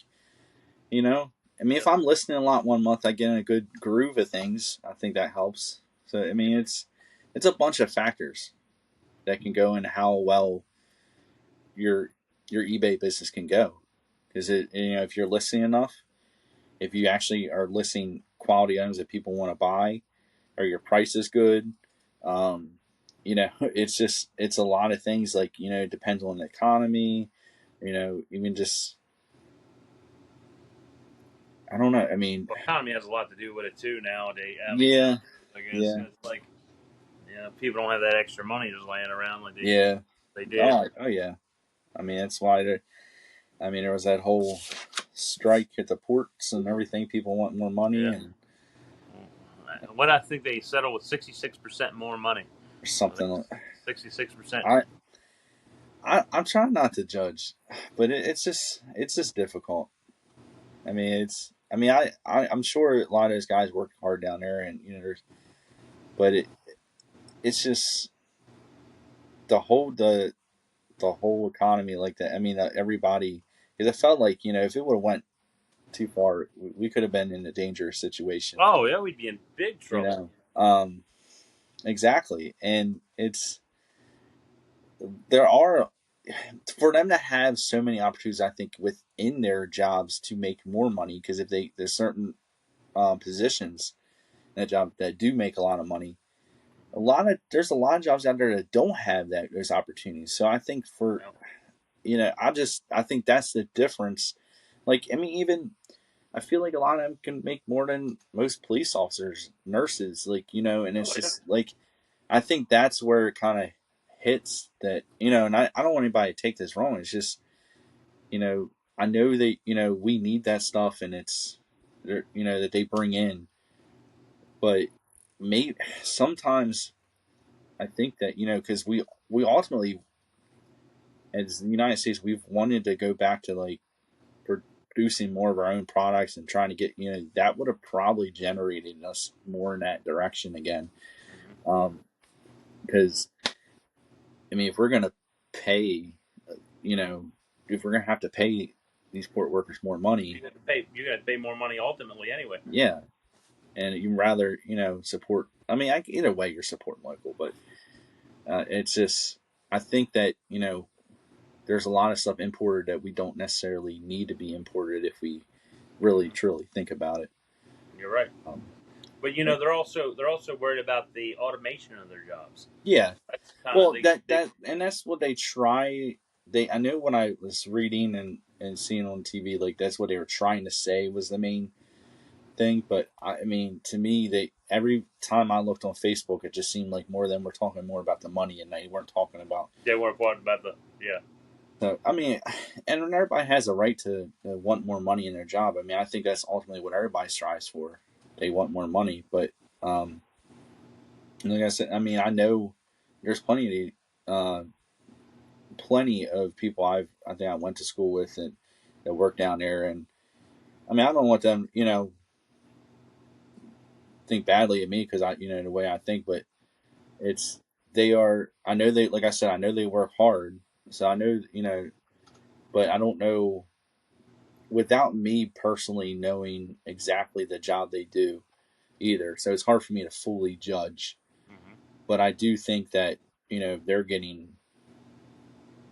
you know, I mean, if yep. I'm listening a lot one month, I get in a good groove of things. I think that helps. So I mean, it's a bunch of factors that can go into how well your your eBay business can go. Because if you're listening enough, if you actually are listing quality items that people want to buy, or your price is good, um, it's a lot of things. Like, it depends on the economy. Even just, I don't know. I mean, Well, economy has a lot to do with it too nowadays. I mean, yeah, I guess yeah, it's like, people don't have that extra money just laying around like yeah. they did. Oh yeah. I mean, that's why there was that whole strike at the ports and everything. People want more money Yeah. and What I think they settled with 66% more money. I think something. 66%. I, I'm trying not to judge, but it's just difficult. I mean, I'm sure a lot of those guys work hard down there, and but it's just the whole economy like that. I mean, everybody, because it felt like, if it would have went too far, we could have been in a dangerous situation. Oh yeah, we'd be in big You trouble. know, um, exactly, and there are, for them to have so many opportunities, I think, within their jobs to make more money, because if there's certain positions in that job that do make a lot of money. There's a lot of jobs out there that don't have those opportunities. So I think Yeah. I think that's the difference. Like, I mean, even I feel like a lot of them can make more than most police officers, nurses, like, and it's Oh yeah. just like, I think that's where it kind of hits that, and I don't want anybody to take this wrong. It's just, I know that, we need that stuff, and it's, that they bring in, but maybe sometimes I think that, because we ultimately, as the United States, we've wanted to go back to, like, producing more of our own products and trying to get, that would have probably generated us more in that direction again. Mm-hmm. Um, because I mean, if we're gonna pay, you know, if we're gonna have to pay these port workers more money, You're gonna pay more money ultimately anyway. yeah, and you'd rather, support. I mean, either way, you're supporting local, but it's just, I think that, there's a lot of stuff imported that we don't necessarily need to be imported if we really truly think about it. You're right. Um, But but they're also worried about the automation of their jobs. yeah, That's kind of well, they and that's what they try. I know when I was reading and seeing on TV, like, that's what they were trying to say was the main thing. But I mean, to me, every time I looked on Facebook, it just seemed like more of them were talking more about the money, and they weren't talking about. they weren't worried about the yeah. So I mean, and everybody has a right to want more money in their job. I mean, I think that's ultimately what everybody strives for. They want more money, but um, like I said, I mean, I know there's plenty of people I think I went to school with and that work down there, and I mean, I don't want them, think badly of me because the way I think, but it's they are. I know they, like I said, I know they work hard, so I know, but I don't know, without me personally knowing exactly the job they do either. So it's hard for me to fully judge, Mm-hmm. but I do think that, they're getting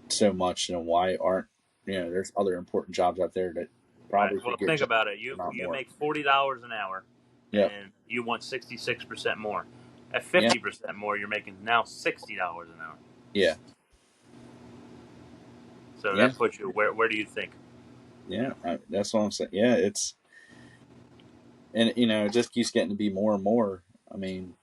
so much, why aren't, there's other important jobs out there that Right. probably Well, could get think just about it. You not you more. make $40 an hour, Yep. and you want 66% more. At Yeah. 50% more, you're making now $60 an hour. Yeah. So Yeah. that puts you where do you think? Yeah. That's what I'm saying. Yeah. And it just keeps getting to be more and more. I mean,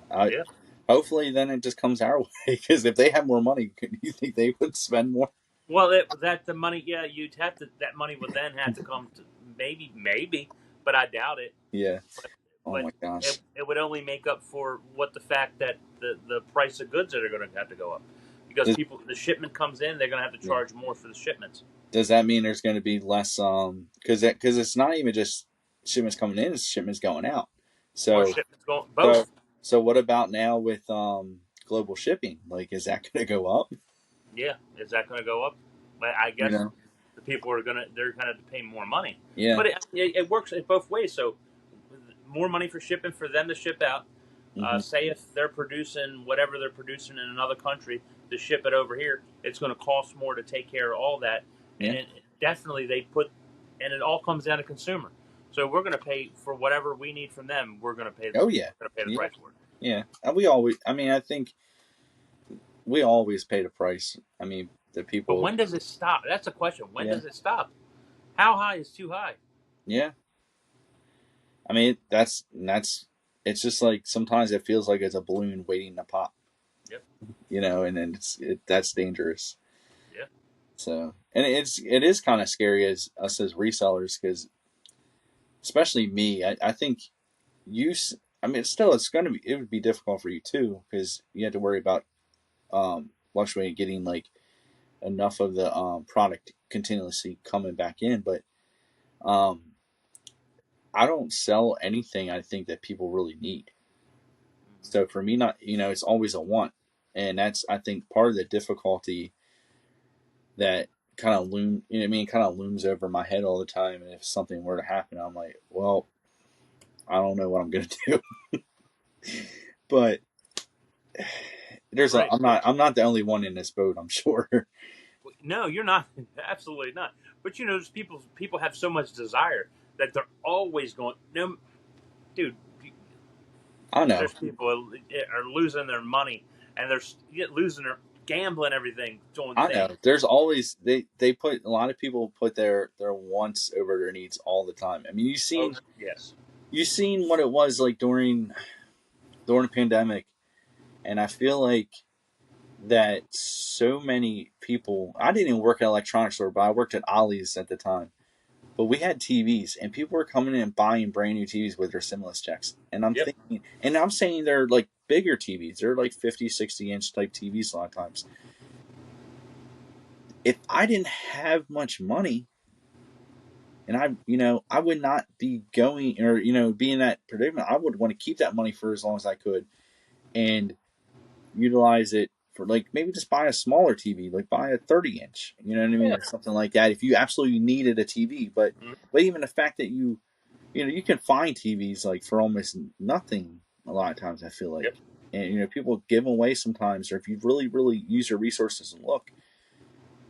I Yeah. hopefully then it just comes our way, because if they have more money, you think they would spend more? Well, that the money, yeah, you'd have to. That money would then have to come to maybe, but I doubt it. Yeah. But Oh but my gosh. it would only make up for what the fact that the price of goods that are going to have to go up because Does, people the shipment comes in, they're going to have to yeah. charge more for the shipments. Does that mean there's going to be less because it's not even just shipments coming in, it's shipments going out. More So shipments going so both. so what about now with global shipping? Like, is that going to go up? Yeah, is that going to go up? I You guess know? the people are they're going to pay more money, Yeah. but it works in both ways. So more money for shipping for them to ship out. Hmm. Say if they're producing whatever they're producing in another country to ship it over here, it's going to cost more to take care of all that, and Yeah. it, definitely they put, and it all comes down to consumer. So we're going to pay for whatever we need from them. Oh yeah. We're going to pay the Yeah. price for it. Yeah. And we always. I mean, I think we always pay the price. I mean, the But people. when does it stop? That's a question. When Yeah. does it stop? How high is too high? Yeah. I mean, that's. It's just like sometimes it feels like it's a balloon waiting to pop. Yep. And then that's dangerous. Yeah. So, and it is kind of scary as us as resellers because especially me, I think you. I mean, still, it would be difficult for you too because you have to worry about fluctuating, getting like enough of the product continuously coming back in. But um, I don't sell anything I think that people really need. So for me, not it's always a want, and that's I think part of the difficulty that kind of I mean, kind of looms over my head all the time. And if something were to happen, I'm like, well, I don't know what I'm gonna do. But Right. I'm not the only one in this boat. I'm sure. No, you're not. Absolutely not. But people have so much desire that they're always going. No, dude, I know. there's people are losing their money and they're losing their gambling everything doing I know. things. There's always they put a lot of people put their wants over their needs all the time. I mean, Oh yes. you've seen what it was like during the pandemic, and I feel like that so many people. I didn't even work at an electronics store, but I worked at Ollie's at the time. But we had TVs, and people were coming in and buying brand new TVs with their stimulus checks. And Yep. I'm saying they're like bigger TVs. They're like 50, 60 inch type TVs a lot of times. If I didn't have much money, and I would not be going or be in that predicament. I would want to keep that money for as long as I could and utilize it for like maybe just buy a smaller TV, like buy a 30 inch, you know what I mean, Yeah. or something like that. If you absolutely needed a TV, Mhm. but even the fact that you can find TVs like for almost nothing a lot of times. I feel like, Yep. and people give them away sometimes, or if you really really use your resources and look.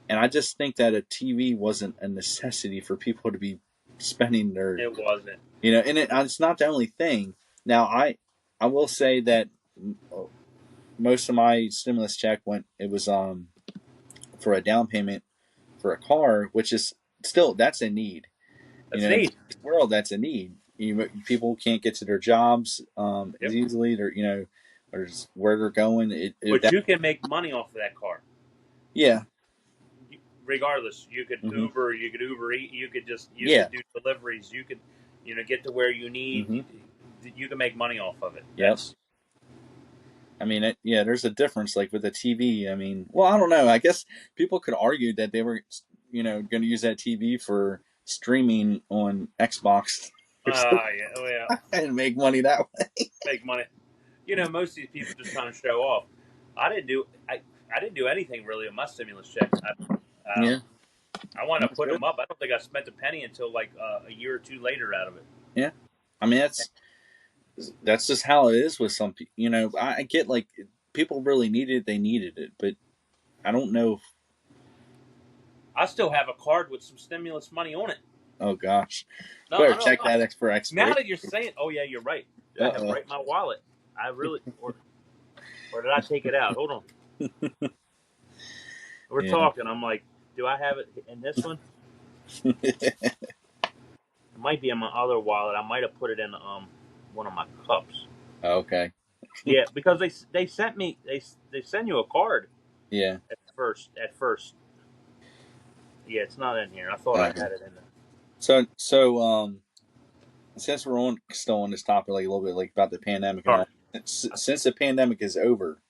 And I just think that a TV wasn't a necessity for people to be spending their It wasn't. and it's not the only thing. Now, I will say that most of my stimulus check went. It was for a down payment for a car, which is still that's a need. That's In neat. today's world, that's a need. People can't get to their jobs as Yep. easily. They're or just where they're going. But you can make money off of that car. Yeah. Regardless, you could Hmm. Uber, you could Uber Eat, you Yeah. could do deliveries, you could get to where you need. Hmm. You can make money off of it. Yep. That's I mean, yeah, there's a difference. Like with the TV, I mean, well, I don't know. I guess people could argue that they were, going to use that TV for streaming on Xbox or something yeah, oh yeah, and make money that way. make money. Most of these people just kind of show off. I didn't do I didn't do anything really with my stimulus checks. Yeah, I want to that's put good. them up. I don't think I spent a penny until like a year or two later out of it. Yeah, I mean that's just how it is with some people. I get like people really needed it, they needed it, but I don't know. I still have a card with some stimulus money on it. Oh gosh, No, better I don't check know. that for Now expiration. that you're saying, oh yeah, you're right. I have it Uh right in my wallet. I really, or did I take it out? Hold on. We're yeah. talking. I'm like, do I have it in this one? It might be in my other wallet. I might have put it in one of my cups. Okay. Yeah, because they sent me they send you a card Yeah. at first. Yeah, it's not in here. I thought I Okay. had it in there. So since we're still on this topic, like a little bit, like about the pandemic and Sorry. all. Since the pandemic is over,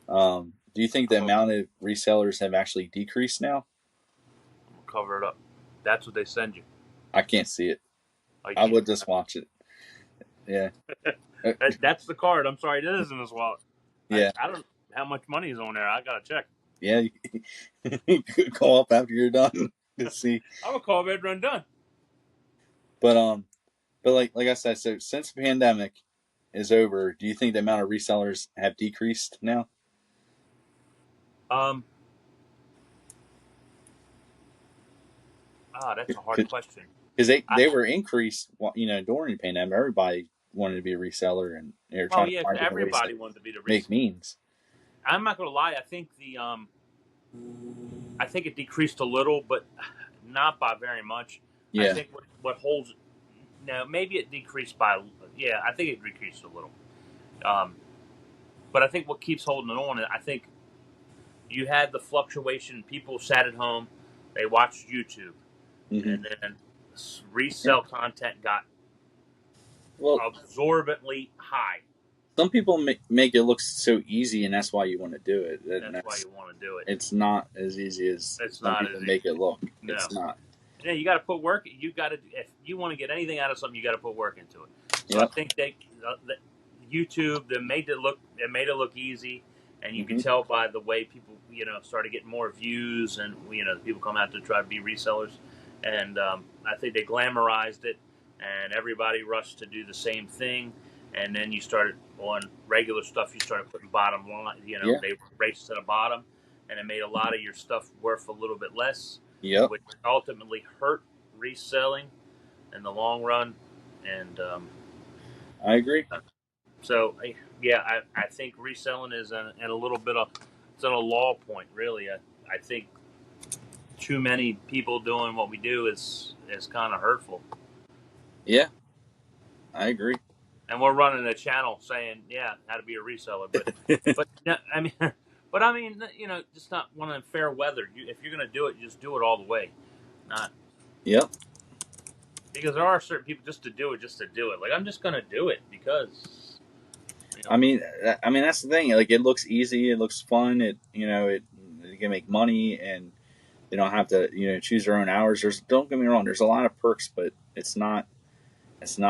do you think the I'm gonna amount of resellers have actually decreased now? cover it up. That's what they send you. I can't see it. I I can't. would just watch it. Yeah. Uh, That's the card. I'm sorry, it is in this wallet. yeah. I don't know how much money is on there. I gotta check. Yeah. You could call up after you're done to see. I'm gonna call Ed Run done. But like I said, so since the pandemic is over, do you think the amount of resellers have decreased now? Um, that's a hard question. Because I, they were increased, during the pandemic. Everybody wanted to be a reseller, and they were well, trying to yeah, find different ways to everybody wanted to be the make reason. means. I'm not gonna lie. I think it decreased a little, but not by very much. I Yeah. think what holds, no, maybe it decreased by, yeah, I think it decreased a little. Um, but I think what keeps holding it on, I think you had the fluctuation. People sat at home, they watched YouTube, Hmm. and then Yeah. resale content got Well, absorbently high. some people make it look so easy, and that's why you want to do it. And That's why you want to do it. it's not as easy as It's some not people as make it easy. look. No. It's not. Yeah, you got to put work. You got to, if you want to get anything out of something, you got to put work into it. So I Yep. think YouTube, they made it look easy, and you can Hmm. tell by the way people, started getting more views, and people come out to try to be resellers, and I think they glamorized it, and everybody rushed to do the same thing, and then you started on regular stuff. You started putting bottom line. Yeah. They raced to the bottom, and it made a lot of your stuff worth a little bit less, Yep. which ultimately hurt reselling in the long run. And I agree. so, yeah, I think reselling is in a little bit of, it's at a law point, really. I think too many people doing what we do is kind of hurtful. Yeah, I agree. And we're running a channel saying, yeah, how to be a reseller, but no, I mean, but I mean, just not one in fair weather. If you're going to do it, you just do it all the way, not Yep. because there are certain people just to do it, just to do it. Like I'm just going to do it because you know, I mean that's the thing. Like it looks easy. It looks fun. It you can make money, and they don't have to choose their own hours. Don't get me wrong. There's a lot of perks, but it's not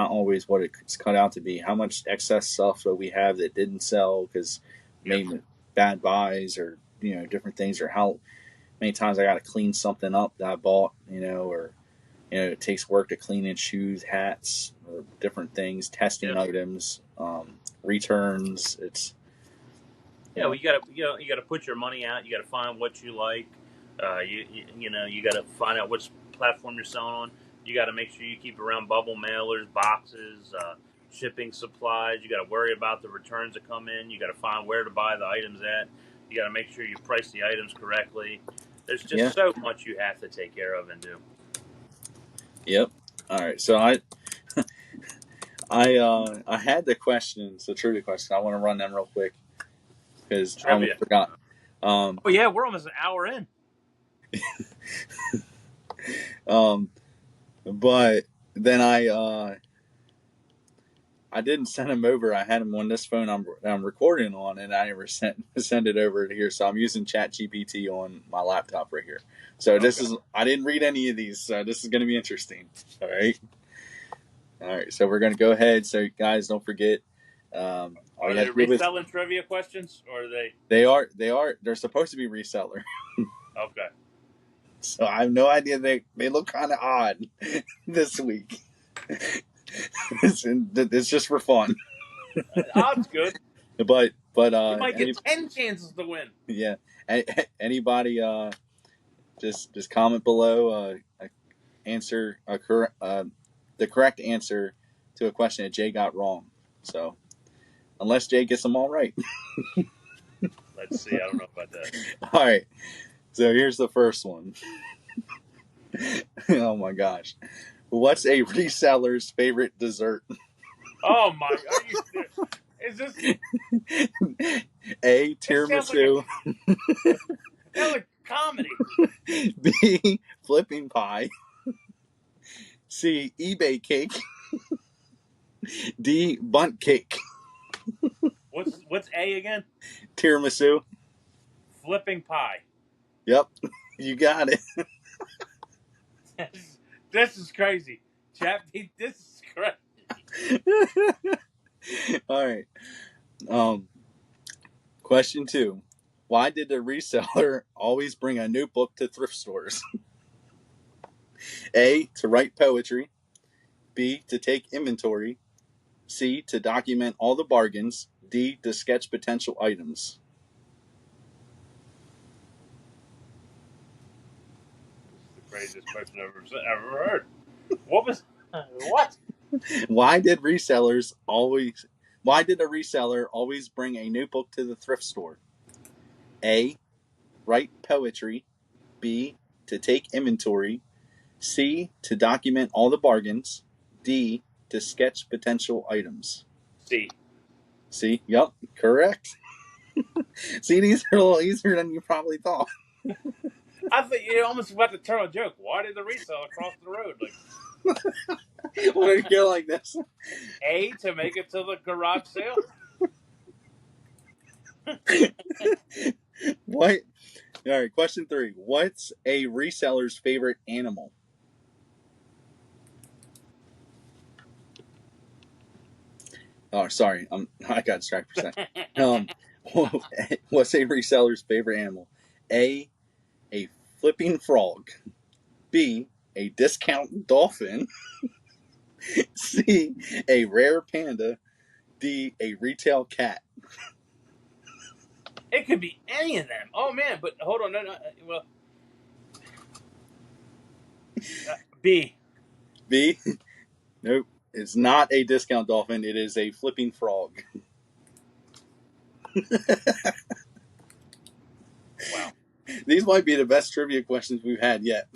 always what it's cut out to be. How much excess stuff that we have that didn't sell because yep, maybe bad buys or different things, or how many times I got to clean something up that I bought, or it takes work to clean in shoes, hats, or different things, testing yep. items, returns. It's Yeah, yeah, well, you got to put your money out. You got to find what you like. You got to find out which platform you're selling on. You got to make sure you keep around bubble mailers, boxes, shipping supplies. You got to worry about the returns that come in. You got to find where to buy the items at. You got to make sure you price the items correctly. There's yeah, just so much you have to take care of and do. yep. All right, so I had the questions, the trivia question. I want to run them real quick because I almost Trivia. forgot. Um, Oh yeah, we're almost an hour in. um, but then I didn't send them over. I had them on this phone I'm recording on, and I never send it over to here. So I'm using Chat GPT on my laptop right here. So Okay. I didn't read any of these. So this is going to be interesting. All right. All right. So we're going to go ahead. So guys, don't forget. All Are you they have to do is reselling trivia questions or are they? they're supposed to be reseller. Okay. So I have no idea. They look kind of odd this week. It's just for fun. Odds good. But You might get 10 chances to win. yeah, anybody just comment below answer the correct answer to a question that Jay got wrong. So unless Jay gets them all right. Let's see. I don't know about that. All right. So here's the first one. Oh my gosh. What's a reseller's favorite dessert? Oh my! Are you serious? Is this? A. This sounds like a. Tiramisu. Sounds like comedy. B. Flipping pie. C. eBay cake. D. Bunt cake. What's A again? Tiramisu. Flipping pie. Yep, you got it. This is crazy, Chappie. This is crazy. All right. Question 2. Why did the reseller always bring a new book to thrift stores? A. To write poetry. B. To take inventory. C. To document all the bargains. D. To sketch potential items. This is the craziest question I've ever heard. What was what? Why did the reseller always bring a new book to the thrift store? A. Write poetry. B. To take inventory. C. To document all the bargains. D. To sketch potential items. C. C. Yep, correct. See, these are a little easier than you probably thought. I think you're almost about to tell a joke. Why did the reseller cross the road? Like Why did you go like this? A, to make it to the garage sale. What? All right, question 3. What's a reseller's favorite animal? Oh, sorry, I got distracted for a second. What's a reseller's favorite animal? A flipping frog. B, a discount dolphin. C, a rare panda. D, a retail cat. It could be any of them. Oh man, but hold on, no. Well, B. B, nope, it's not a discount dolphin. It is a flipping frog. Wow. These might be the best trivia questions we've had yet.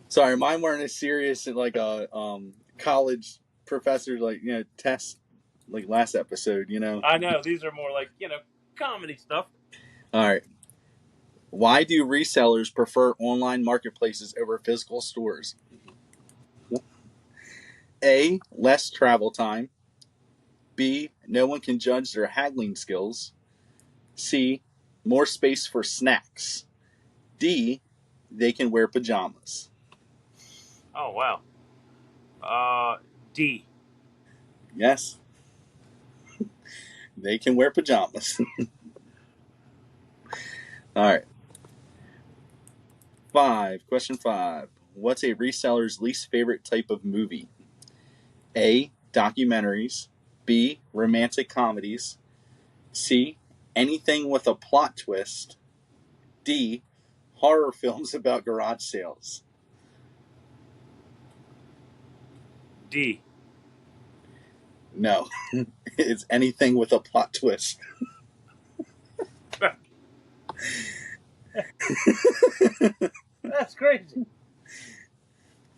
Sorry, mine weren't as serious like a college professor test like last episode. I know these are more like comedy stuff. All right. Why do resellers prefer online marketplaces over physical stores? A. Less travel time. B. No one can judge their haggling skills. C. More space for snacks. D. They can wear pajamas. Oh wow. D. Yes, they can wear pajamas. All right. Question 5. What's a reseller's least favorite type of movie? A. Documentaries. B. Romantic comedies. C. Anything with a plot twist. D. Horror films about garage sales. D. No, it's anything with a plot twist. That's crazy.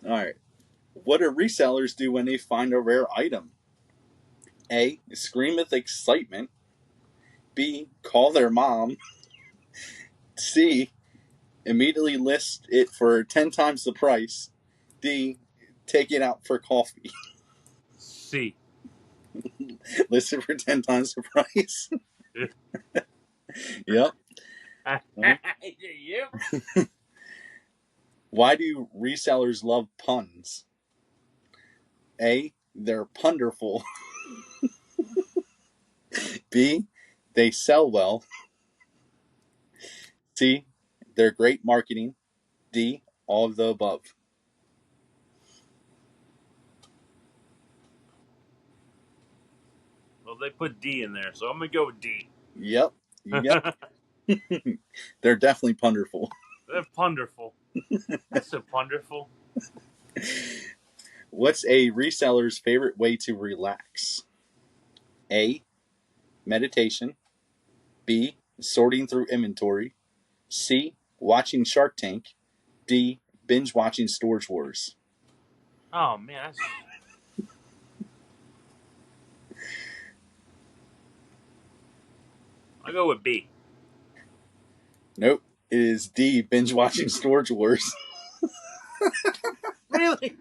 All right. What do resellers do when they find a rare item? A. Scream with excitement. B. Call their mom. C. Immediately list it for 10 times the price. D. Take it out for coffee. C. List it for 10 times the price. Yep. Yep. Why do resellers love puns? A. They're punderful. B. They sell well. C. They're great marketing. D. All of the above. Well, they put D in there, so I'm gonna go with D. Yep. You got it. They're definitely punderful. They're punderful. That's so punderful. What's a reseller's favorite way to relax? A. Meditation. B. Sorting through inventory. C. Watching Shark Tank. D. Binge watching Storage Wars. Oh man, that's. I'll go with B. Nope. It is D. Binge watching Storage Wars. Really?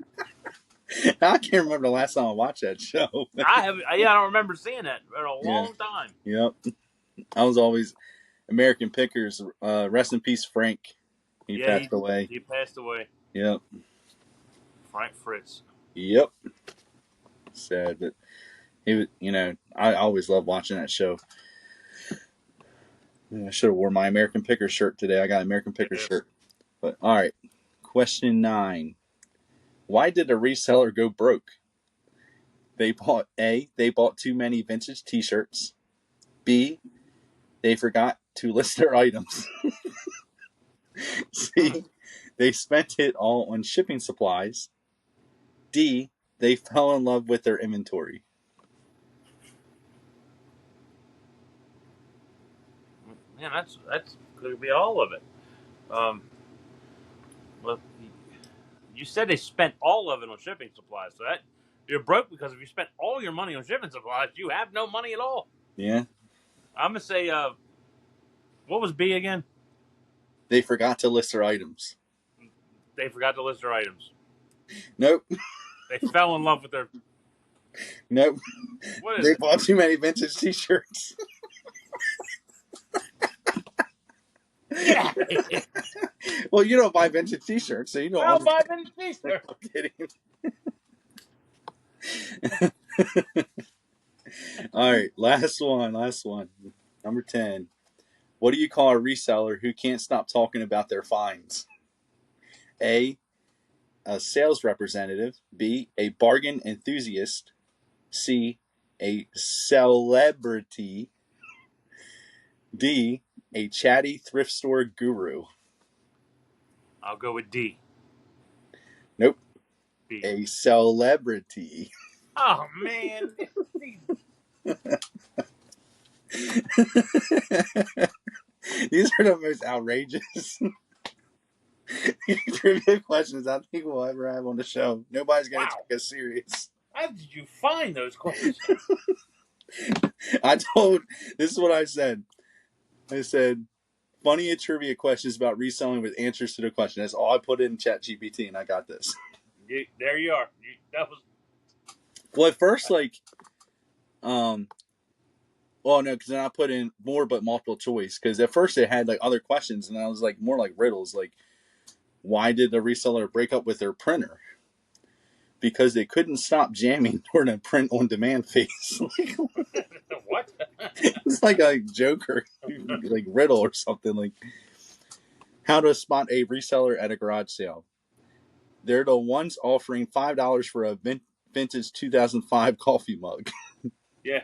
I can't remember the last time I watched that show. I have. Yeah, I don't remember seeing that in a Yeah. long time. Yep. I was always American Pickers. Rest in peace, Frank. He Yeah, passed away. he passed away. Yep. Frank Fritz. Yep. Sad, but he was. I always loved watching that show. I should have worn my American Pickers shirt today. I got an American Pickers Yeah. shirt. But all right. Question 9. Why did a reseller go broke? They bought too many vintage T-shirts. B, they forgot to list their items. C, they spent it all on shipping supplies. D, they fell in love with their inventory. Man, that's could be all of it. Um, well, you said they spent all of it on shipping supplies, so that you're broke because if you spent all your money on shipping supplies, you have no money at all. Yeah. I'm gonna say, what was B again? They forgot to list their items. They forgot to list their items. Nope. They fell in love with their. Nope. What is They it? bought too many vintage T-shirts. Get out of here! Well, you don't buy vintage T-shirts, so you don't. I'll buy them t-shirt. I'm kidding. All right, last one. Number 10. What do you call a reseller who can't stop talking about their finds? A sales representative. B, a bargain enthusiast. C, a celebrity. D, a chatty thrift store guru. I'll go with D. Nope. B. A celebrity. Oh man. These are the most outrageous trivia questions I think we'll ever have on the show. Nobody's going to Wow. take us serious. How did you find those questions? This is what I said. I said, funny trivia questions about reselling with answers to the question. That's all I put in ChatGPT, and I got this. There you are. That was. Well, at first, well, no, because then I put in more but multiple choice. Because at first it had like other questions, and I was like more like riddles, like why did the reseller break up with their printer? Because they couldn't stop jamming during a print on demand phase. What? It's like a joke or like riddle or something. Like how to spot a reseller at a garage sale. They're the ones offering $5 for a vintage 2005 coffee mug. Yeah,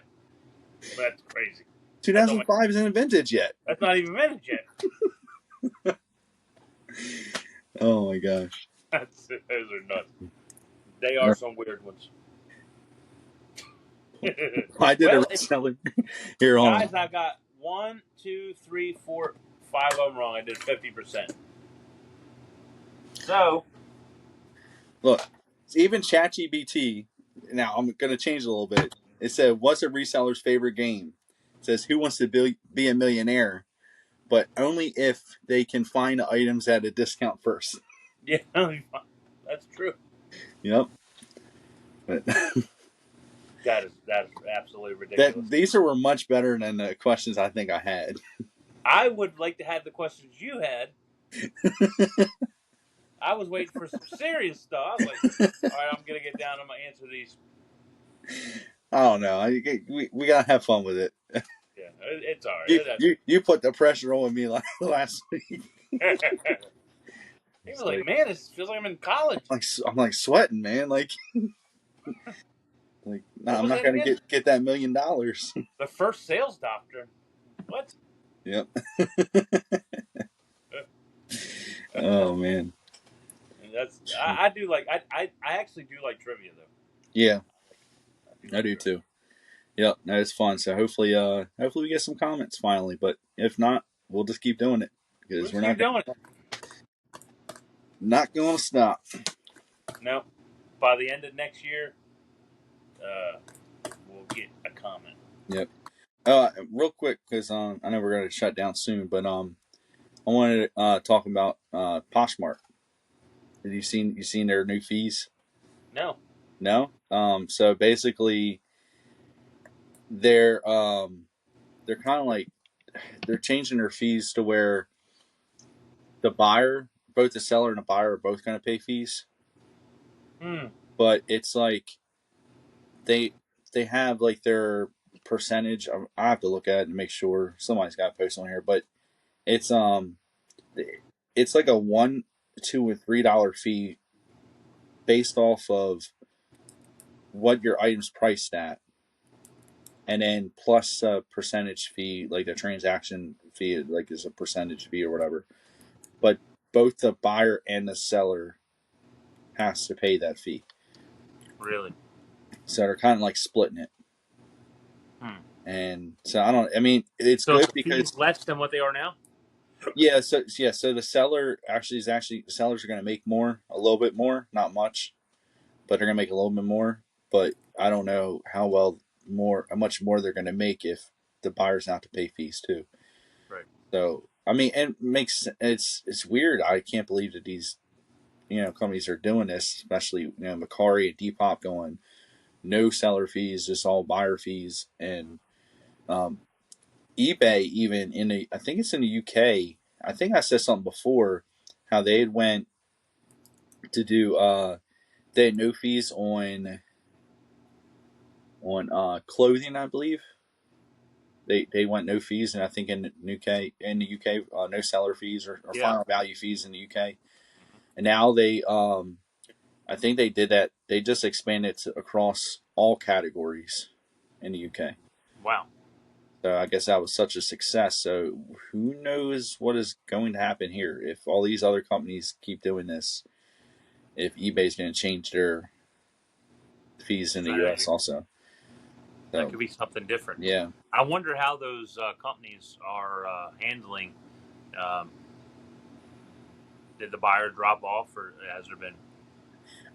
that's crazy. 2005 isn't vintage yet. That's not even vintage yet. Oh my gosh. Those are nuts. They are some weird ones. I did Well, a reseller here on. guys, I got 1, 2, 3, 4, 5 of them wrong. I did 50%. So, Look, even ChatGPT. Now I'm going to change a little bit. It said, "What's a reseller's favorite game?" It says, "Who wants to be a millionaire?" But only if they can find the items at a discount first. yeah, that's true. Yep. But That is absolutely ridiculous. these were much better than the questions I think I had. I would like to have the questions you had. I was waiting for some serious stuff. I was like, all right, I'm going to get down to my answer these. I don't know. We gotta have fun with it. Yeah, it's all right. You put the pressure on me last week. He was like, man, it feels like I'm in college. I'm like sweating, man. Like, nah, I'm not gonna get that $1 million. The first sales doctor. What? Yep. Oh man. I do like I actually do like trivia though. Yeah, I do too. Yep, that is fun. So hopefully we get some comments finally. But if not, we'll just keep doing it because we're not doing it. Not going to stop. No, by the end of next year, we'll get a comment. Yep. Real quick because I know we're going to shut down soon, but I wanted to talk about Poshmark. Did you seen their new fees? No. No. So basically, they're they're kind of like they're changing their fees to where the buyer, both the seller and the buyer, are both going to pay fees. Hmm. But it's like they they have like their percentage. I have to look at it and make sure somebody's got to post on here, but it's it's like a $1, $2, or $3 fee based off of what your item's priced at, and then plus a percentage fee, like the transaction fee, like is a percentage fee or whatever. But both the buyer and the seller has to pay that fee, Really? so they're kind of like splitting it. Hmm. And so I don't. I mean, it's So is good the fees because less than what they are now? yeah. So the seller actually the sellers are going to make more, a little bit more, not much, but they're going to make a little bit more. But I don't know how much more they're going to make if the buyers have to pay fees too. Right. So I mean, it makes it's weird. I can't believe that these companies are doing this, especially Macari and Depop going no seller fees, just all buyer fees, and um, eBay even I think it's in the UK. I think I said something before how they had went to do they had no fees on clothing, I believe. They went no fees, and I think in the UK no seller fees or Yeah. final value fees in the UK. And now I think they did that. They just expanded across all categories in the UK. Wow. So I guess that was such a success. So who knows what is going to happen here if all these other companies keep doing this? If eBay's going to change their fees in the U.S. also. That So could be something different. yeah, I wonder how those companies are handling. Um, did the buyer drop off, or has there been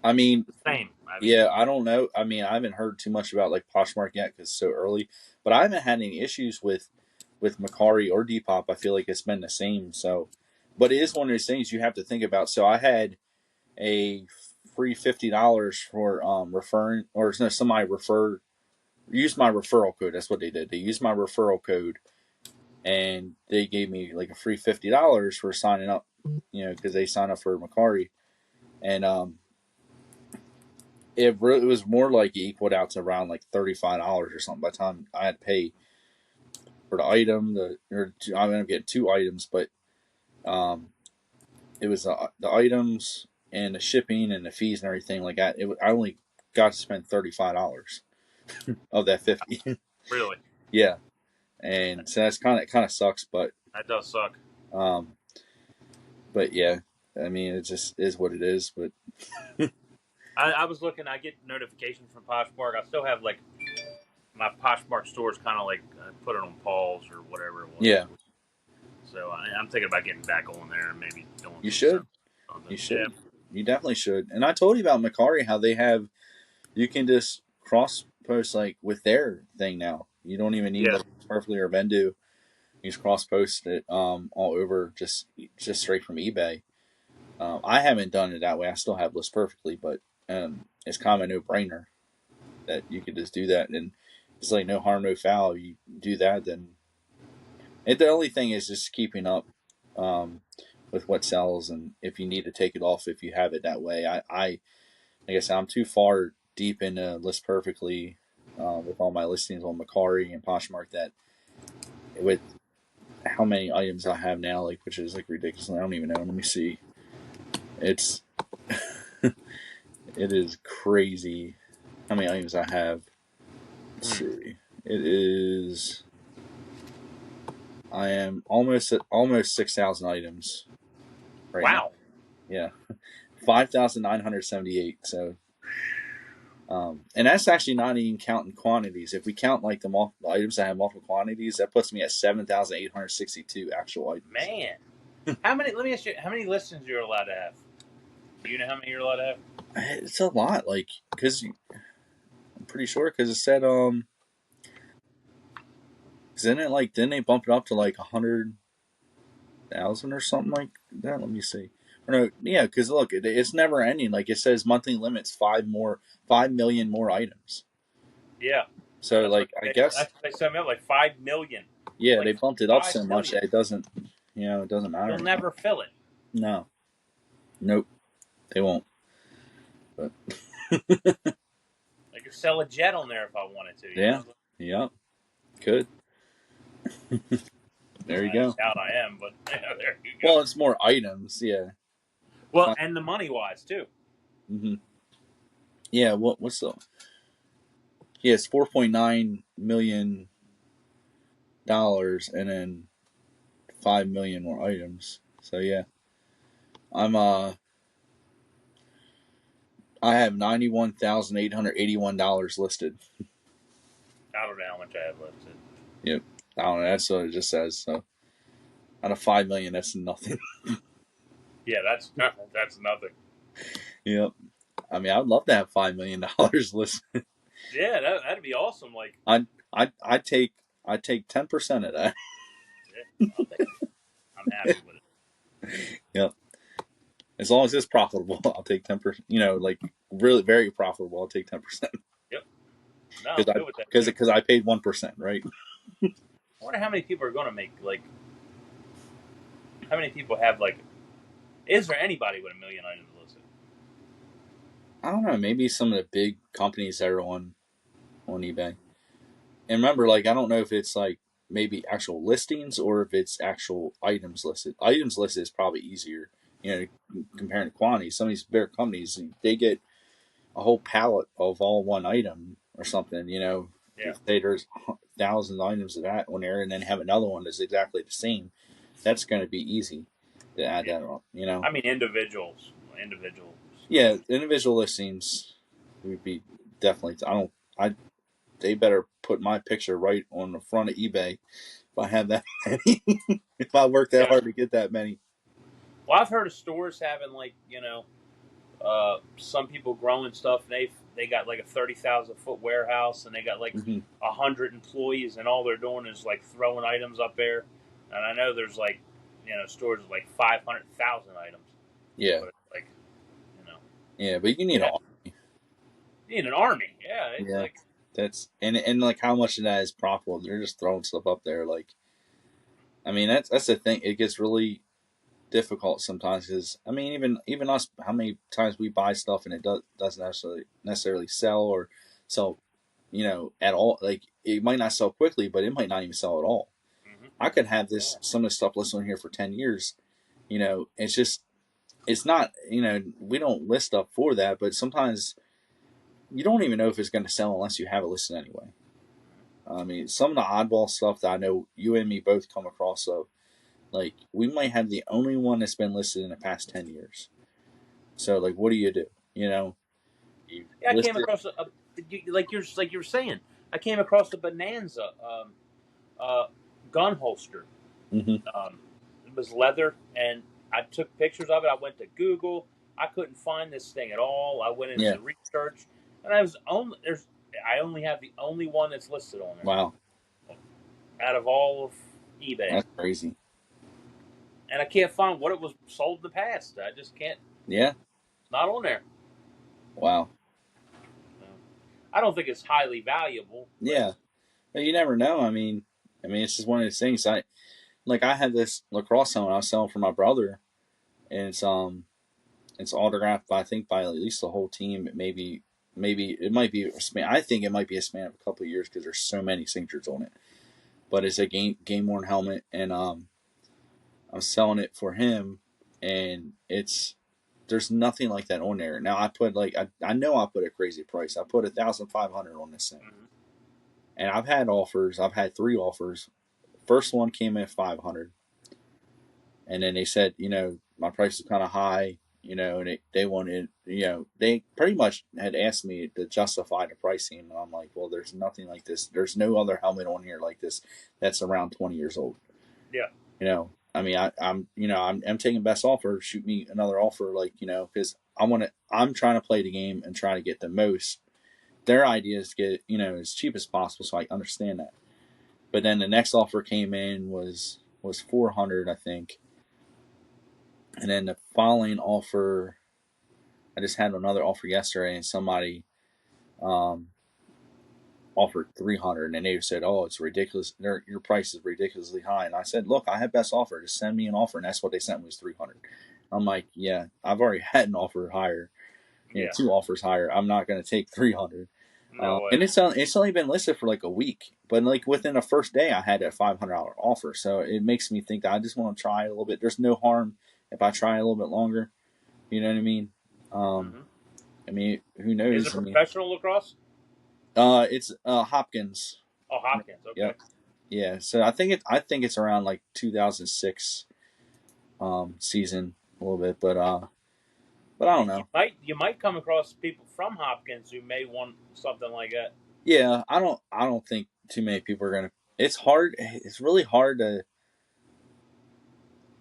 I mean, the same? I mean, yeah, I don't know. I mean, I haven't heard too much about like Poshmark yet because it's so early. But I haven't had any issues with Macari or Depop. I feel like it's been the same. So, but it is one of those things you have to think about. So I had a free $50 for referring, or no, somebody referred used my referral code. That's what they did. They used my referral code, and they gave me like a free $50 for signing up. Because they signed up for Macari, and it was more like it equaled out to around like $35 or something by the time I had to pay for the item. I ended up getting two items, but um, it was the items and the shipping and the fees and everything like that. I only got to spend $35 of that 50. really, Yeah, and so that's kind of sucks, that does suck. um, but yeah, I mean it just is what it is. But I was looking. I get notifications from Poshmark. I still have like my Poshmark stores kind of like put it on pause or whatever it was. yeah, So I'm thinking about getting back on there and maybe doing you some stuff. should, Something. you Yeah. should, you definitely should. And I told you about Macari how they have you can just cross post like with their thing now. You don't even need Yeah. like Perfectly or Vendu. You just cross post it all over just straight from eBay. I haven't done it that way. I still have List Perfectly, but it's kind of a no brainer that you could just do that, and it's like no harm, no foul. You do that, then the only thing is just keeping up um, with what sells, and if you need to take it off, if you have it that way. I like I said, I'm too far deep into List Perfectly with all my listings on Macari and Poshmark that with how many items I have now, like which is like ridiculous. I don't even know. Let me see. It's it is crazy how many items I have. Let's Hmm. see. It is. I am almost at almost 6,000 items right now. Wow. Yeah, 5,978. So, and that's actually not even counting quantities. If we count like the items that have multiple quantities, that puts me at 7,862 actual items. Man. How many? Let me ask you. How many listings you're allowed to have? Do you know how many you're allowed to have? It's a lot, like because I'm pretty sure because it said isn't it like didn't they bump it up to like 100,000 or something like that? Let me see. No, yeah, because look, it's never ending. Like it says, monthly limits 5 million more items. Yeah, So like I guess that's what they sent me up like 5 million, yeah, like they bumped it up five so much million. that it doesn't it doesn't matter You'll anymore. never fill it. No, nope, they won't. But I could sell a jet on there if I wanted to. yeah, yeah, could. There you I just go. doubt I am, but there you go. Well, it's more items. Yeah. Well, and the money wise too. Mm-hmm. Yeah. What's the? Yeah, it's $4.9 million, and then 5 million more items. So yeah, I'm I have $91,881 listed. I don't know how much I have left. Yep. I don't know. That's what it just says. So out of 5 million, that's nothing. Yeah, that's that's nothing. Yep. I mean, I'd love to have $5 million listed. Yeah, that'd be awesome. Like, I take 10% of that. yeah, I'll take it. I'm happy with it. Yep. As long as it's profitable, I'll take 10%. Like really very profitable, I'll take 10%. Yep. No, Because I'm I good with that because too. because I paid 1%, right? I wonder how many people are going to make like. How many people have like? Is there anybody with 1 million items listed? I don't know. Maybe some of the big companies that are on eBay. And remember, like I don't know if it's like maybe actual listings or if it's actual items listed. Items listed is probably easier, comparing to quantity. Some of these bigger companies they get a whole pallet of all one item or something. Yeah. If say there's thousands of items of that on there, and then have another one that's exactly the same, that's going to be easy to add Yeah. that on. I mean, individuals. Yeah, individual listings would be definitely. I don't. I They better put my picture right on the front of eBay if I have that many. If I work that Yeah. hard to get that many. Well, I've heard of stores having like some people growing stuff. They got like a 30,000 foot warehouse, and they got like Hmm. 100 employees, and all they're doing is like throwing items up there. And I know there's like stores with like 500,000 items, Yeah, but it's like you know yeah, but you need yeah, all. you need an army. Yeah, it's Yeah, like and like how much of that is profitable? They're just throwing stuff up there. Like, I mean, that's the thing. It gets really difficult sometimes because I mean, even us, how many times we buy stuff and it doesn't necessarily sell or sell, at all. Like it might not sell quickly, but it might not even sell at all. mm-hmm. I could have this some of the stuff listed on here for 10 years. It's just it's not. We don't list stuff for that, but sometimes you don't even know if it's going to sell unless you have it listed anyway. I mean, some of the oddball stuff that I know you and me both come across of, like we might have the only one that's been listed in the past 10 years. So, like, what do? You Yeah, I list came it. across like you were saying. I came across a Bonanza uh, gun holster. Hmm. It was leather, and I took pictures of it. I went to Google. I couldn't find this thing at all. I went Yeah. into research, and I was only there's. I only have the only one that's listed on there Wow, out of all of eBay, that's crazy. and I can't find what it was sold in the past. I just can't. Yeah. Not on there. Wow. I don't think it's highly valuable, but Yeah. But you never know. I mean, it's just one of those things. I had this lacrosse helmet I was selling for my brother, and it's autographed by I think by at least the whole team. Maybe it might be a span. I think it might be a span of a couple of years because there's so many signatures on it. But it's a game worn helmet, and I'm selling it for him, and there's nothing like that on there. Now I put I know I put a crazy price. I put 1,500 on this thing, mm-hmm. and I've had offers. I've had three offers. First one came in at 500, and then they said, my price is kind of high, and they wanted, they pretty much had asked me to justify the pricing. And I'm like, well, there's nothing like this. There's no other helmet on here like this that's around 20 years old. Yeah, I mean, I'm taking best offer. Shoot me another offer, like, because I'm trying to play the game and try to get the most. Their idea is to get, as cheap as possible. So I understand that. But then the next offer came in was 400, I think. And then the following offer, I just had another offer yesterday, and somebody um, offered 300, and they said, "Oh, it's ridiculous. Your price is ridiculously high." And I said, "Look, I have best offer. Just send me an offer." And that's what they sent me was 300. I'm like, "Yeah, I've already had an offer higher, Yeah. two offers higher. I'm not going to take 300." No way. And it's only been listed for like a week, but like within the first day, I had a $500 offer. So it makes me think that I just want to try a little bit. There's no harm if I try a little bit longer. You know what I mean? Um, Hmm. I mean, who Is it knows? I mean, professional lacrosse? it's Hopkins. Oh, Hopkins. Okay. Yep. Yeah. So I think it's around like 2006 season a little bit, but I don't You know. might come across people from Hopkins who may want something like that. Yeah, I don't think too many people are gonna. It's hard. It's really hard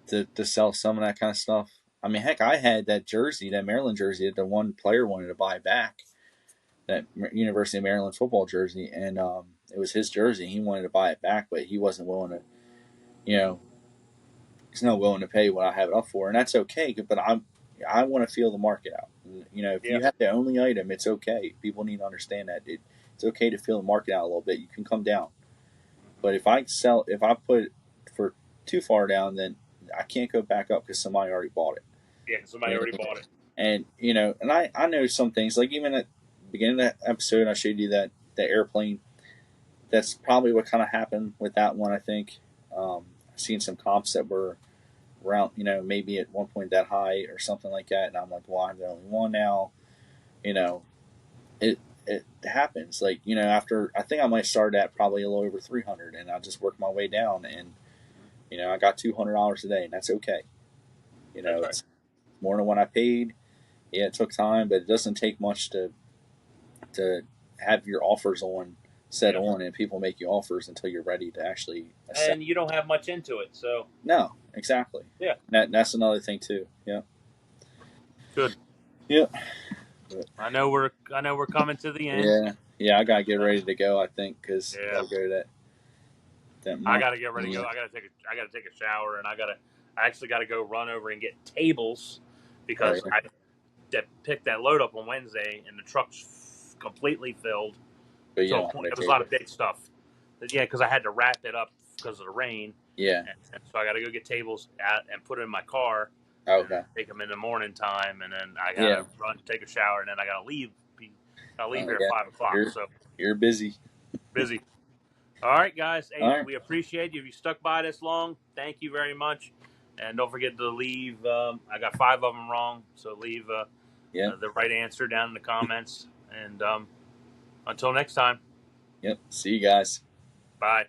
to sell some of that kind of stuff. I mean, heck, I had that jersey, that Maryland jersey, that the one player wanted to buy back, that University of Maryland football jersey, and it was his jersey. He wanted to buy it back, but he wasn't willing to. You know, he's not willing to pay what I have it up for, and that's okay. But I want to feel the market out. If Yeah. you have the only item, it's okay. People need to understand that it's okay to feel the market out a little bit. You can come down, but if I put it for too far down, then I can't go back up because somebody already bought it. Yeah. Somebody already bought it. And and I know some things, like even at the beginning of that episode, I showed you that airplane. That's probably what kind of happened with that one. I think I've seen some comps that were around, maybe at one point that high or something like that, and I'm like, well, I'm the only one now. You know, it it happens. Like after I think I might start at probably a little over 300, and I just work my way down, and I got $200 a day, and that's okay. That's right. It's more than what I paid. Yeah, it took time, but it doesn't take much to have your offers on set Yeah. on, and people make you offers until you're ready to actually accept. And you don't have much into it, so No, exactly. yeah. That's another thing too. Yeah. Good. Yeah. I know we're coming to the end. Yeah. Yeah. I gotta And, get ready to go. I think because I yeah. gotta go to that I month. got to get ready to go. I got to take a shower, and I actually got to go run over and get tables Oh because yeah. I picked that load up on Wednesday, and the truck's completely filled But you to a don't have point. any It was a lot table. of big stuff. But yeah, because I had to wrap it up because of the rain, Yeah. and so I got to go get tables out and put it in my car, and then Okay. take them in the morning time, and then I got Yeah. to run, take a shower, and then I got to leave. I leave Oh here at yeah. 5 o'clock. You're So you're busy. busy. All right, guys. All Hey, right. we appreciate you. If you stuck by this long, thank you very much. And don't forget to leave. I got 5 of them wrong, so leave Yeah. the right answer down in the comments. And until next time, Yep. See you guys. bye.